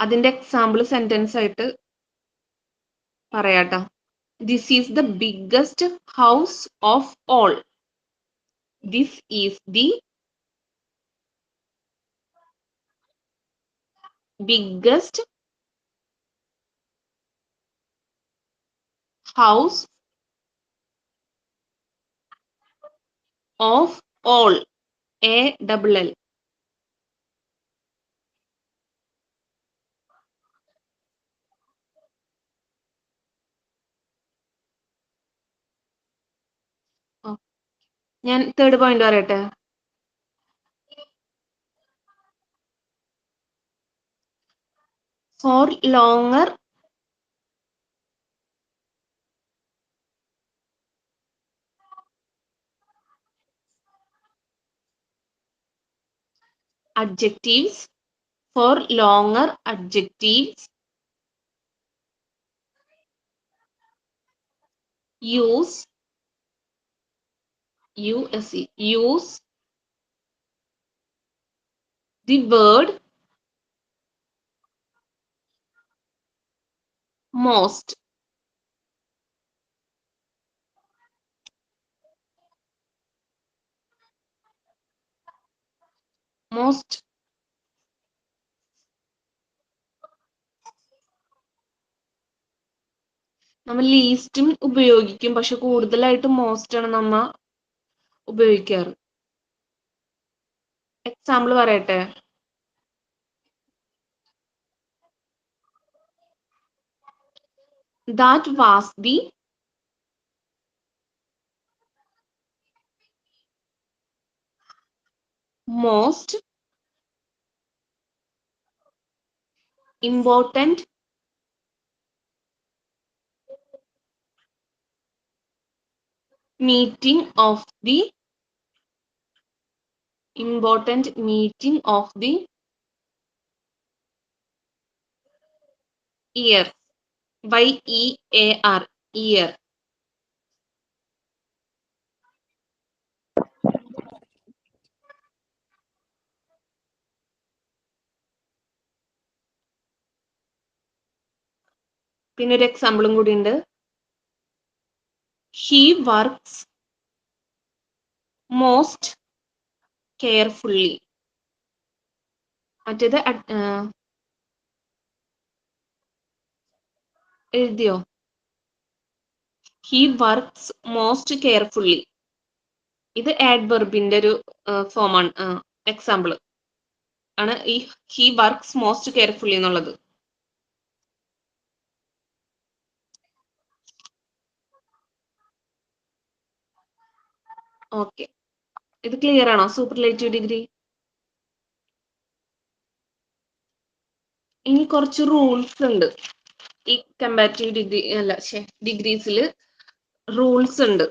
അതിന്റെ എക്സാമ്പിൾ സെന്റൻസ് ആയിട്ട് പറയാട്ടോ. This is the biggest house of all. This is the biggest house of all. ALL. ഞാൻ തേർഡ് പോയിന്റ് പറയട്ടെ. For longer adjectives, for longer adjectives, use the word most. Most. നമ്മൾ ലീസ്റ്റും ഉപയോഗിക്കും, പക്ഷെ കൂടുതലായിട്ട് most ആണ് നമ്മ ഉപയോഗിക്കാറ്. എക്സാമ്പിൾ പറയട്ടെ. That was the most important meeting of the year. YEAR, year. പിന്നെ ഒരു എക്സാമ്പിളും കൂടി ഉണ്ട്. He works most carefully. മറ്റേത് എഴുതിയോ? He works most carefully. ഇത് adverbന്റെ ഒരു ഫോമാണ്, എക്സാമ്പിൾ ആണ് ഈ he works most carefully എന്നുള്ളത്. ഓക്കെ, ഇത് ക്ലിയർ ആണോ? Superlative degree. ഇനി കുറച്ച് റൂൾസ് ഉണ്ട് ഈ കമ്പാരിറ്റീവ് ഡിഗ്രി ഡിഗ്രീസിൽ റൂൾസ് ഉണ്ട്.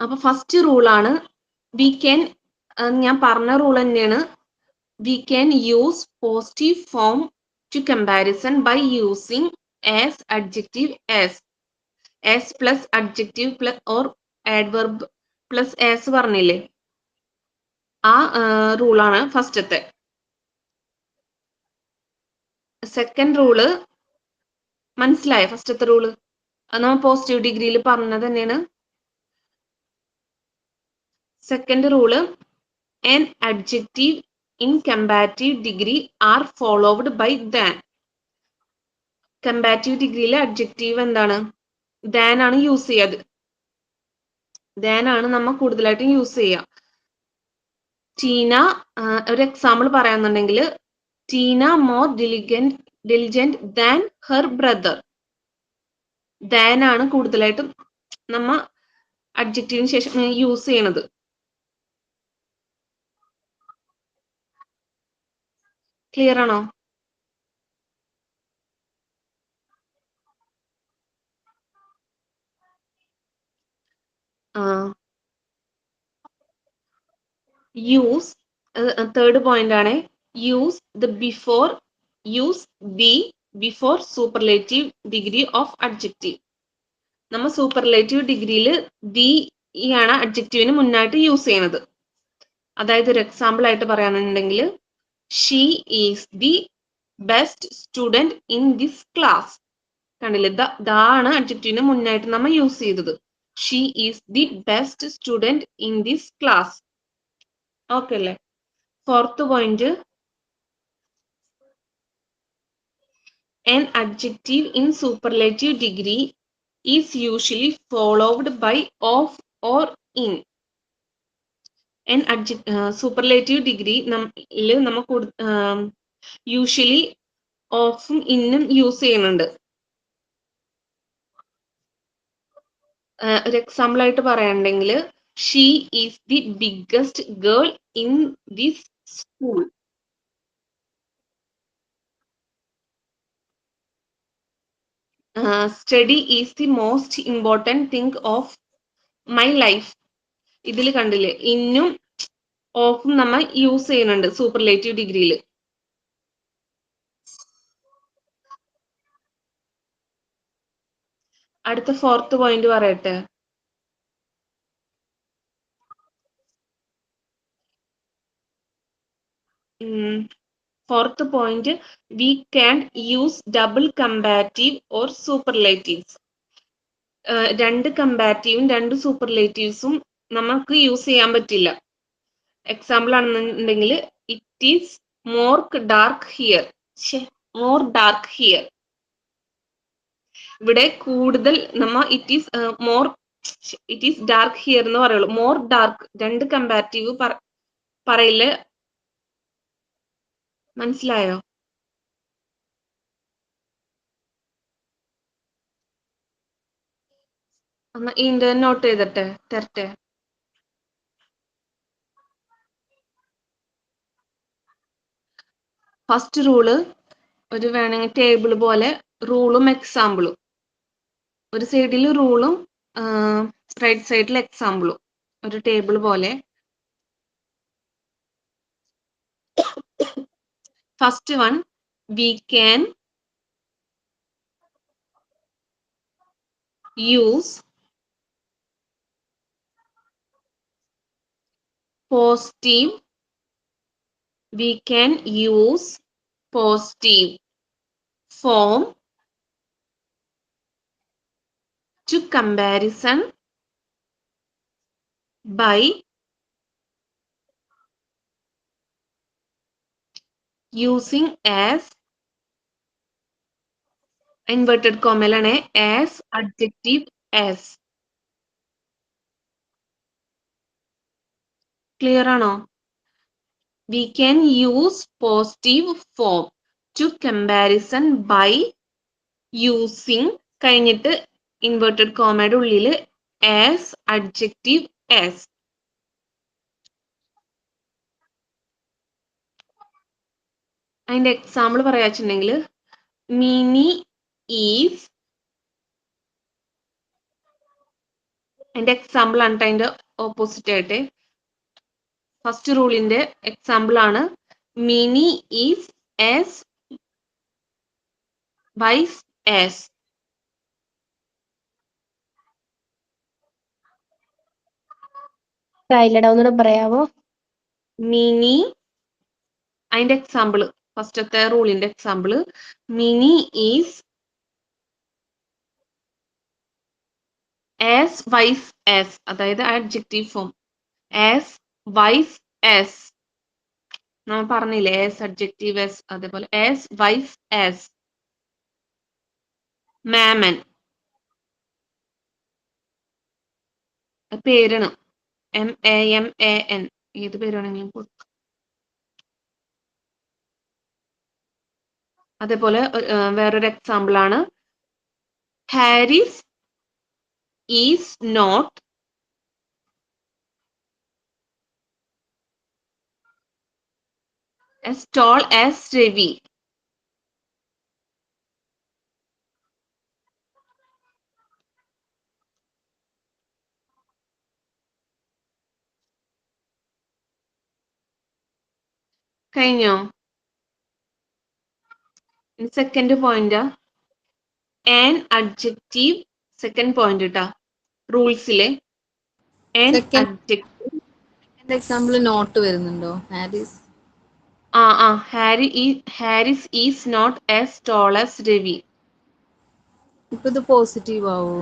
അപ്പൊ ഫസ്റ്റ് റൂളാണ് വി ക്യാൻ, ഞാൻ പറഞ്ഞ റൂൾ തന്നെയാണ്, we can use positive form to comparison by using as adjective as plus adjective plus or adverb plus as പറഞ്ഞില്ലേ, ആ റൂളാണ് ഫസ്റ്റത്തെ. സെക്കൻഡ് റൂള് മനസ്സിലായോ? ഫസ്റ്റത്തെ റൂള് അത് നമ്മൾ പോസിറ്റീവ് ഡിഗ്രിയിൽ പറഞ്ഞത് തന്നെയാണ്. Second rule an adjective in comparative degree are followed by than. Comparative ഡിഗ്രിയിലെ അഡ്ജക്റ്റീവ് എന്താണ്? than ആണ് യൂസ് ചെയ്യാത്. than ആണ് നമ്മൾ കൂടുതലായിട്ടും യൂസ് ചെയ്യുക. ടീന, ഒരു എക്സാമ്പിൾ പറയാന്നുണ്ടെങ്കിൽ Tina more diligent than her brother. than ആണ് കൂടുതലായിട്ടും നമ്മ അഡ്ജക്റ്റീവിന് ശേഷം യൂസ് ചെയ്യണത്. ക്ലിയർ ആണോ? യൂസ് തേർഡ് പോയിന്റ് ആണ്. Use the before superlative degree of adjective. നമ്മൾ സൂപ്പർലേറ്റീവ് ഡിഗ്രിയിൽ ദി ആണ് അഡ്ജക്റ്റീവിന് മുന്നായിട്ട് യൂസ് ചെയ്യുന്നത്. അതായത് ഒരു എക്സാമ്പിൾ ആയിട്ട് പറയാനുണ്ടെങ്കിൽ she is the best student in this class. കണ്ടില്ലേ, ദ ആണ് അഡ്ജക്റ്റീവിന് മുന്നായിട്ട് നമ്മൾ യൂസ് ചെയ്തത്. She is the best student in this class. Okay അല്ലേ? Fourth point, an adjective in superlative degree is usually followed by of or in. Superlative degree നമ്മൾ usually ഓഫും ഇന്നും യൂസ് ചെയ്യുന്നുണ്ട്. ഒരു എക്സാമ്പിൾ ആയിട്ട് പറയാനുണ്ടെങ്കിൽ she is the biggest girl in this school. Study is the most important thing of my life. ഇതിൽ കണ്ടില്ലേ, ഇന്നും ഓഫും നമ്മൾ യൂസ് ചെയ്യുന്നുണ്ട് സൂപ്പർലേറ്റീവ് ഡിഗ്രിയിൽ. അടുത്ത ഫോർത്ത് പോയിന്റ് പറയട്ടെ. Fourth point, we can use double comparative or superlatives. രണ്ട് കമ്പാരിറ്റീവും രണ്ട് സൂപ്പർലേറ്റീവ്സും നമുക്ക് യൂസ് ചെയ്യാൻ പറ്റില്ല. എക്സാമ്പിൾ ആണെന്നുണ്ടെങ്കിൽ it is more dark here. ഇവിടെ കൂടുതൽ നമ്മ ഇറ്റ് ഈസ് ഡാർക്ക് ഹിയർ എന്ന് പറയുള്ളൂ. മോർ ഡാർക്ക് രണ്ട് കമ്പാരിറ്റീവ് പറയില്ല. മനസ്സിലായോ? ഇതിന്റെ നോട്ട് ചെയ്തിട്ടെ തരട്ടെ. ഫസ്റ്റ് റൂള് ഒരു വേണമെങ്കിൽ ടേബിൾ പോലെ റൂളും എക്സാമ്പിളും. ഒരു സൈഡിൽ റൂളും റൈറ്റ് സൈഡിൽ എക്സാമ്പിളും. ഒരു ടേബിൾ പോലെ. First one, V can use positive. We can use positive form to comparison by using as inverted comma as adjective as. Clear ആണോ? We can use positive form to comparison by using കഴിഞ്ഞിട്ട് inverted കോമയുടെ ഉള്ളിൽ as adjective as. അതിന്റെ എക്സാമ്പിൾ പറയാച്ചുണ്ടെങ്കിൽ Mini is. അതിന്റെ എക്സാമ്പിൾ ആണ് അതിന്റെ ഓപ്പോസിറ്റ് ആയിട്ട്. ഫസ്റ്റ് റൂളിന്റെ എക്സാമ്പിൾ ആണ് Mini is as wise as. ഒന്നുകൂടെ പറയാവോ? മിനി അതിന്റെ എക്സാമ്പിൾ ഫസ്റ്റത്തെ റൂളിന്റെ എക്സാമ്പിൾ Mini is as wise as, അതായത് adjective form. As wise as നമ്മൾ പറഞ്ഞില്ലേ, ആസ് അഡ്ജക്റ്റീവ് ആസ്, അതേപോലെ ആസ് വൈസ് ആസ്. മാമൻ പേരാണ്, MAMAN, ഏത് പേര് വേണമെങ്കിലും കൊടുക്കാം. അതേപോലെ വേറൊരു എക്സാമ്പിൾ ആണ് Haris is not as tall as Ravi. കഴിഞ്ഞോ? Second point an adjective, second point കേട്ടാ റൂൾസിലെ ആൻ Second. അഡ്ജക്റ്റീവ്. എന്റെ എക്സാമ്പിൾ നോട്ട് വരുന്നുണ്ടോ? Haris. Haris is not as tall as Ravi. ഇപ്പൊ ഇത് പോസിറ്റീവ് ആവോ?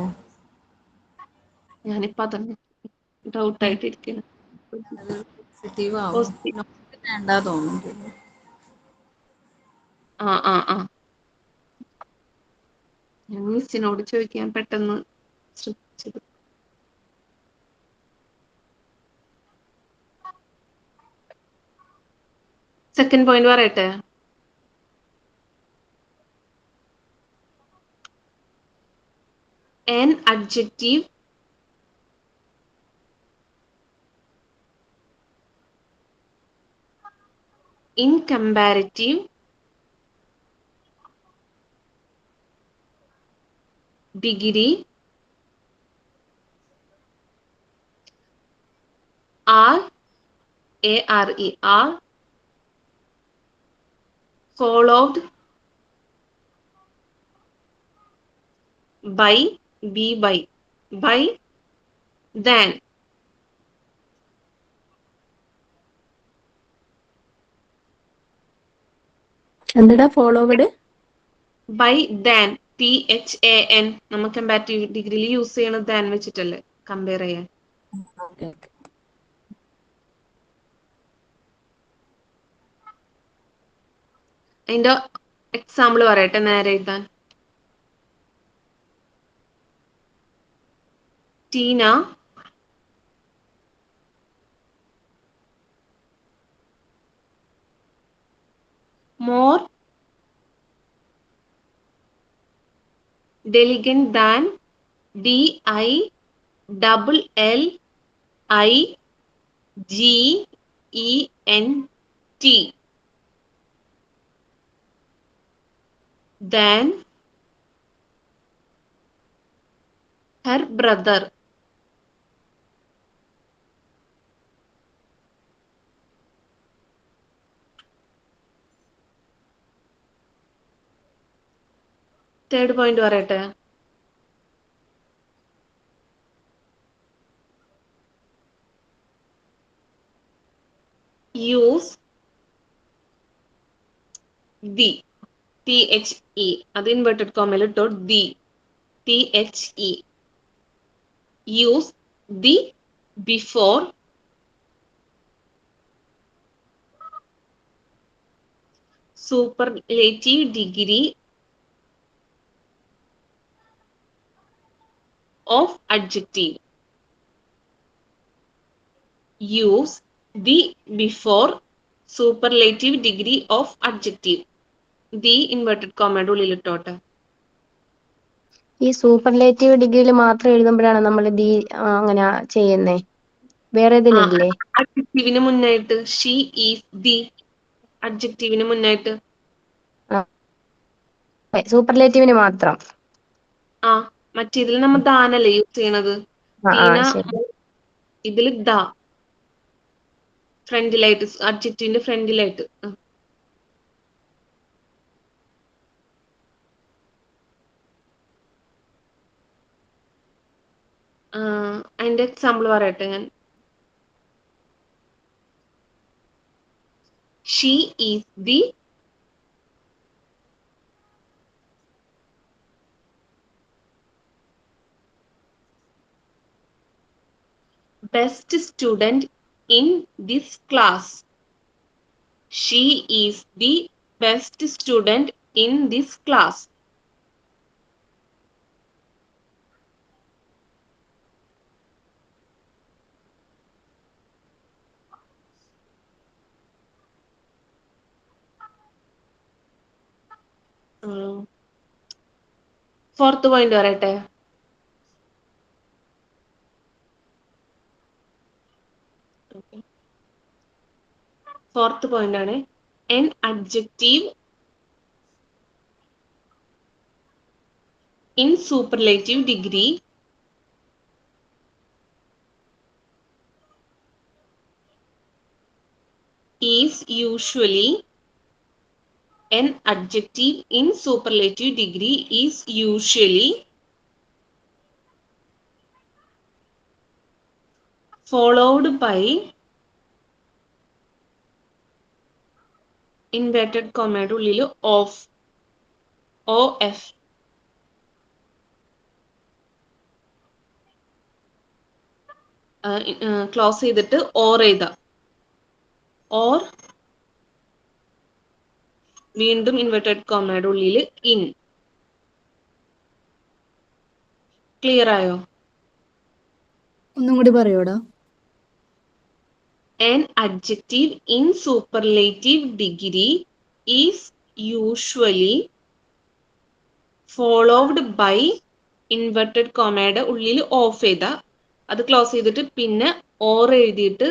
ഞാനിപ്പോ അതന്നെ ഡൗട്ട് ആയിട്ടിരിക്കുന്നു. പോസിറ്റീവ് ആവോ? Positive. നോട്ട് വേണ്ട തോന്നുന്നു. ഞാൻ മിസ്സിനോട് ചോദിക്കാൻ പെട്ടെന്ന് ശ്രദ്ധിച്ചത്. സെക്കൻഡ് പോയിന്റ് പറയട്ടെ. An adjective in comparative degree are are followed by by than. എന്താടാ ഫോളോവേഡ്? By than, THAN. നമ്മൾ കമ്പാരിറ്റീവ് ഡിഗ്രിയിൽ യൂസ് ചെയ്യണത് ദാൻ വെച്ചിട്ടല്ലേ കമ്പയർ ചെയ്യാൻ. അതിന്റെ എക്സാമ്പിൾ പറയട്ടെ നേരെ എഴുതാൻ. Tina more diligent than DILLIGENT than her brother. Third point പറയട്ടെ. യൂസ് ദി, THE, അത് ഇൻവെർട്ടഡ് കോമയിൽ ഇട്ടോ, the, THE. Use the before superlative degree of adjective. Use the before superlative degree of adjective. The inverted comma ഉള്ളിൽ ഇട്ടോട്ടെ. ഈ superlative ഡിഗ്രിയിൽ മാത്രം എഴുതുമ്പോഴാണ് നമ്മൾ the അങ്ങനെ ചെയ്യുന്നേ? വേറെ ഇതിലില്ലേ? അഡ്ജക്റ്റീവിന് മുന്നായിട്ട് ഷീ ഈസ് ദി, അഡ്ജക്റ്റീവിന് മുന്നായിട്ട്. സൂപ്പർലേറ്റീവിന് മാത്രം. മറ്റേതിൽ നമ്മൾ ദാനല്ലേ യൂസ് ചെയ്യണത്. ശരി. ഇതിൽ ദ ഫ്രണ്ടിലായിട്ട്, അഡ്ജക്റ്റീവിന്റെ ഫ്രണ്ടിലായിട്ട്. അതിന്റെ എക്സാമ്പിൾ പറയട്ടെ ഞാൻ. She is the best student in this class. She is the best student in this class. Fourth point പറയട്ടെ. ഫോർത്ത് പോയിന്റ് ആണ് an adjective in superlative degree is usually an adjective in superlative degree is usually followed by inverted comma ഉള്ളിൽ of close ചെയ്തിട്ട് or എഴുതാം. Or വീണ്ടും inverted കോമയുടെ ഉള്ളിൽ in. Clear ആയോ? ഒന്നും കൂടി പറയോടാ? An adjective in superlative degree is usually followed by inverted comma ഉള്ളിൽ ഓഫ് ചെയ്ത അത് ക്ലോസ് ചെയ്തിട്ട് പിന്നെ ഓർ എഴുതിയിട്ട്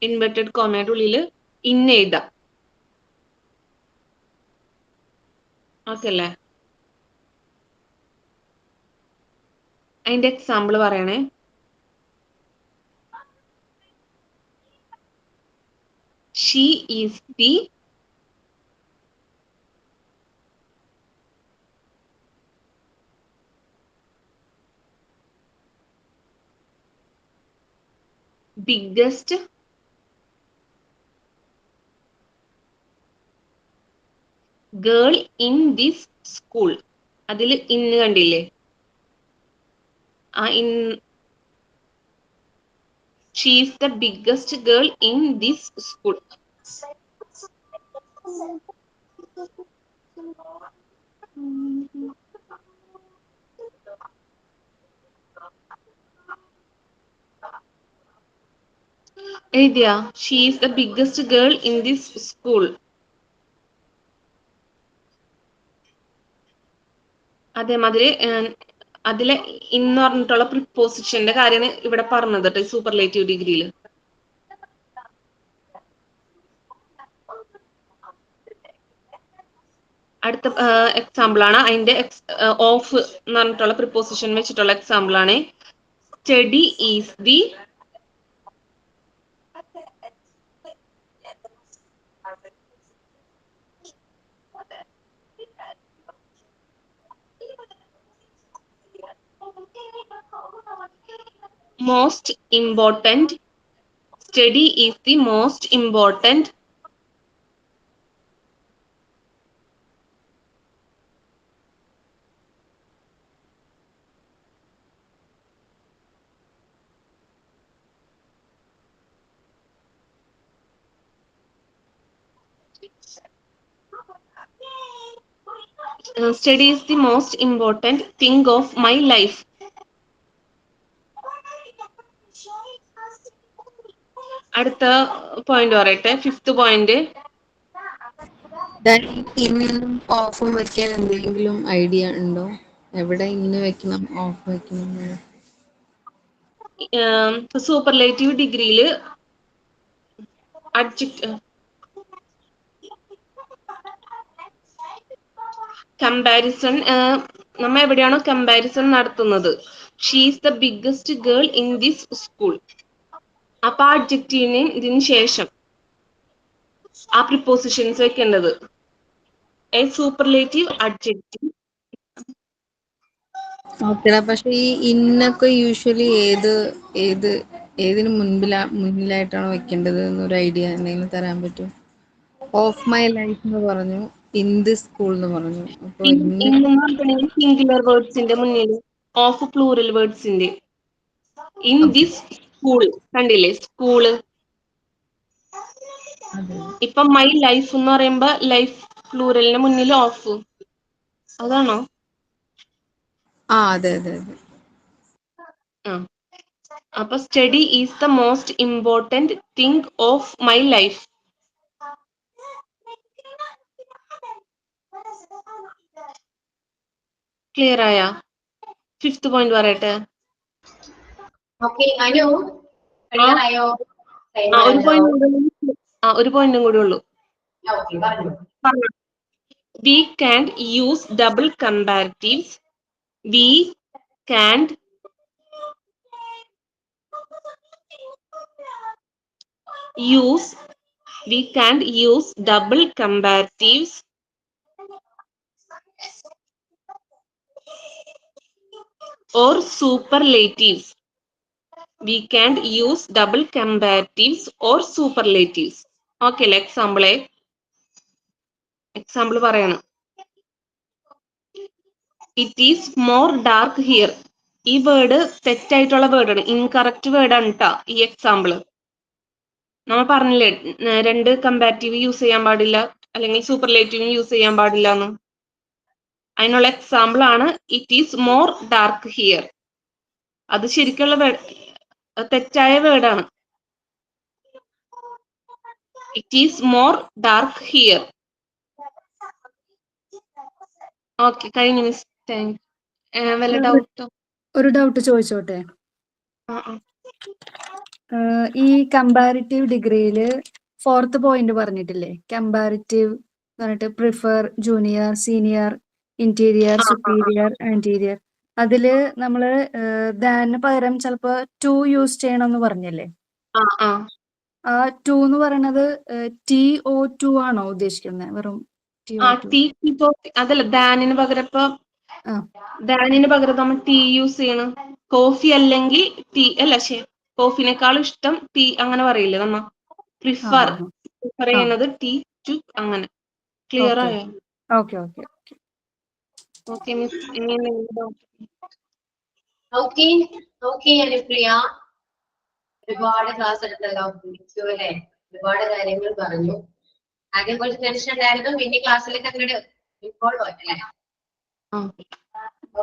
ഇൻവെർട്ടഡ് കോമയുടെ ഉള്ളിൽ ഇൻ എഴുതാം. ഓക്കെ അല്ലേ? അതിന്റെ എക്സാമ്പിൾ പറയണേ. She is the biggest girl in this school. അതിൽ ഇന്ന് കണ്ടില്ലേ? ആ in she is the biggest girl in this school. എഴുതിയാ? She is the biggest girl in this school. അതേമാതിരി അതിലെ ഇന്ന് പറഞ്ഞിട്ടുള്ള പ്രിപ്പോസിഷന്റെ കാര്യമാണ് ഇവിടെ പറഞ്ഞത് കേട്ടോ, സൂപ്പർലേറ്റീവ് ഡിഗ്രിയിൽ. അടുത്ത എക്സാമ്പിൾ ആണ് അതിന്റെ ഓഫ് എന്ന് പറഞ്ഞിട്ടുള്ള പ്രിപ്പോസിഷൻ വെച്ചിട്ടുള്ള എക്സാമ്പിൾ ആണ്. Study is the most important. Study is the most important study is the most important thing of my life. അടുത്ത പോയിന്റ് പറയട്ടെ, ഫിഫ്ത്ത് പോയിന്റ്. ഇന്നും ഓഫും വെക്കാൻ എന്തെങ്കിലും ഐഡിയ ഉണ്ടോ? എവിടെ ഇന്ന് വെക്കണം, ഓഫ് വെക്കണം? സൂപ്പർലേറ്റീവ് ഡിഗ്രിയിൽ കമ്പാരിസൺ നമ്മ എവിടെയാണോ കമ്പാരിസൺ നടത്തുന്നത്, she is the biggest girl in this school, അപ്പൊ ആ അഡ്ജക്റ്റീവിന് ഇതിന് ശേഷം ആ പ്രിപ്പോസിഷൻസ് വെക്കേണ്ടത്. A superlative adjective. ഓക്കെടാ, പക്ഷെ ഈ ഇന്നൊക്കെ യൂഷ്വലി ഏതിന് മുന്നിലായിട്ടാണ് വെക്കേണ്ടത് എന്നൊരു ഐഡിയ എന്തെങ്കിലും തരാൻ പറ്റും? ഓഫ് മൈ ലൈഫ് എന്ന് പറഞ്ഞു, ഇൻ ദിസ് സ്കൂൾ എന്ന് പറഞ്ഞു. അപ്പൊ സിംഗുലർ വേർഡ്സിന്റെ മുന്നിൽ, ഓഫ് പ്ലൂറൽ വേർഡ്സിന്റെ, ഇൻ ദിസ് സ്കൂൾ കണ്ടില്ലേ, സ്കൂള്. അതെ ഇപ്പൊ മൈ ലൈഫ് എന്ന് പറയുമ്പോ ലൈഫ് പ്ലൂറലിന് മുന്നിൽ ഓഫ്, അതാണോ? അതെ അതെ അതെ. അപ്പൊ study is the most important thing of my life. Clear ആയ? 5th പോയിന്റ് പറയട്ടെ. Okay, Anu, clear ആയോ? ഒരു പോയിന്റും കൂടി ഉള്ളൂ. Okay, പറഞ്ഞു. We can't use double comparatives. We can't use double comparatives or superlatives. We can't use double comparatives or superlatives. Okay, example പറയണം. It is more dark here. ഈ word തെറ്റായിട്ടുള്ള വേർഡാണ്, ഇൻകറക്റ്റ് വേർഡാണ് കേട്ടോ ഈ എക്സാമ്പിള്. നമ്മൾ പറഞ്ഞില്ലേ 2 കമ്പാരിറ്റീവ് യൂസ് ചെയ്യാൻ പാടില്ല, അല്ലെങ്കിൽ സൂപ്പർലേറ്റീവ് യൂസ് ചെയ്യാൻ പാടില്ല എന്ന്. അതിനുള്ള എക്സാമ്പിൾ ആണ് it is more dark here. അത് ശരിക്കുള്ള തെറ്റായ വേർഡാണ്. It is more dark here. Okay, കഴിഞ്ഞു മിസ്. Thank you. വല്ല ഡൗട്ടോ? ഒരു ഡൗട്ട് ചോദിച്ചോട്ടെ? ഈ കമ്പാരിറ്റീവ് ഡിഗ്രിയിൽ 4th പോയിന്റ് പറഞ്ഞിട്ടില്ലേ, കമ്പാരിറ്റീവ് പറഞ്ഞിട്ട് prefer, junior, senior, interior, superior, anterior. അതില് നമ്മള് ദാന് പകരം ചിലപ്പോ ടു യൂസ് ചെയ്യണമെന്ന് പറഞ്ഞില്ലേ? ആ ടു എന്ന് പറയണത് TO2 ആണോ ഉദ്ദേശിക്കുന്നത്? വെറും TO2? അതല്ല, ദാനിന് പകരം നമ്മൾ ടീ യൂസ് ചെയ്യണം. കോഫി അല്ലെങ്കിൽ ടീ അല്ല, കോഫിനേക്കാളും ഇഷ്ടം ടീ, അങ്ങനെ പറയില്ലേ നമ്മ. പ്രിഫർ ചെയ്യുന്നത് ടീ ടു, അങ്ങനെ. ക്ലിയർ ആയോ? Okay okay okay miss. ഇനി എന്തെങ്കിലും ഓക്കെ അനുപ്രിയ, ഒരുപാട് ക്ലാസ് എടുത്തല്ലോ, അല്ലേ? ഒരുപാട് കാര്യങ്ങൾ പറഞ്ഞു. ആദ്യം കുറച്ച് ടെൻഷൻ ഉണ്ടായിരുന്നു, പിന്നെ ക്ലാസ്സിലേക്ക് അങ്ങോട്ട് ഇൻവോൾവ് ആയില്ലേ?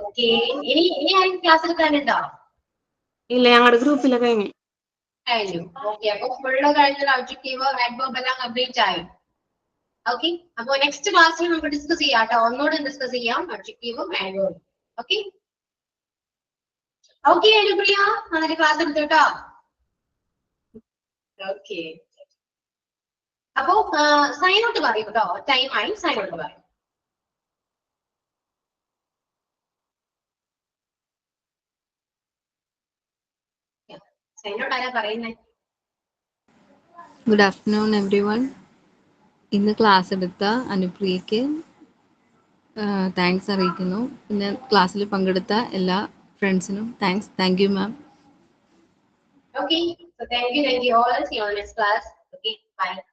ഓക്കെ, ഇനി ആരും ക്ലാസ് എടുക്കാനുണ്ടോ? ഇല്ല, ഞങ്ങളുടെ ഗ്രൂപ്പിലെ കഴിഞ്ഞു. ഓക്കെ, അപ്പൊ ഫുള്ള് കഴിഞ്ഞ ഒബ്ജക്റ്റീവ്, ആഡ്വേർബ് എല്ലാം കംപ്ലീറ്റ് ആയി. ഓക്കെ, അപ്പൊ നെക്സ്റ്റ് ക്ലാസ്സിൽ നമുക്ക് ഡിസ്കസ് ചെയ്യാം കേട്ടോ. ഒന്നുകൂടെ ഡിസ്കസ് ചെയ്യാം ഒബ്ജക്റ്റീവും ആഡ്വേർബും. ഓക്കെ ഓക്കെ അനുപ്രിയ, നന്നായിട്ട് ക്ലാസ് എടുത്തു കേട്ടോ. ഓക്കെ, അപ്പൊ സൈൻ ഔട്ട് പറയും കേട്ടോ. ടൈം ആയി, സൈൻ ഔട്ട് പറയും. സൈൻ ഔട്ട് ആരാ പറയുന്നത്? Good afternoon every one. ഇന്ന് ക്ലാസ് എടുത്ത അനുപ്രിയയ്ക്ക് താങ്ക്സ് അറിയിക്കുന്നു. പിന്നെ ക്ലാസ്സിൽ പങ്കെടുത്ത എല്ലാ ഫ്രണ്ട്സിനും thank you ma'am. Okay, so thank you all. See you on next class. Okay, bye.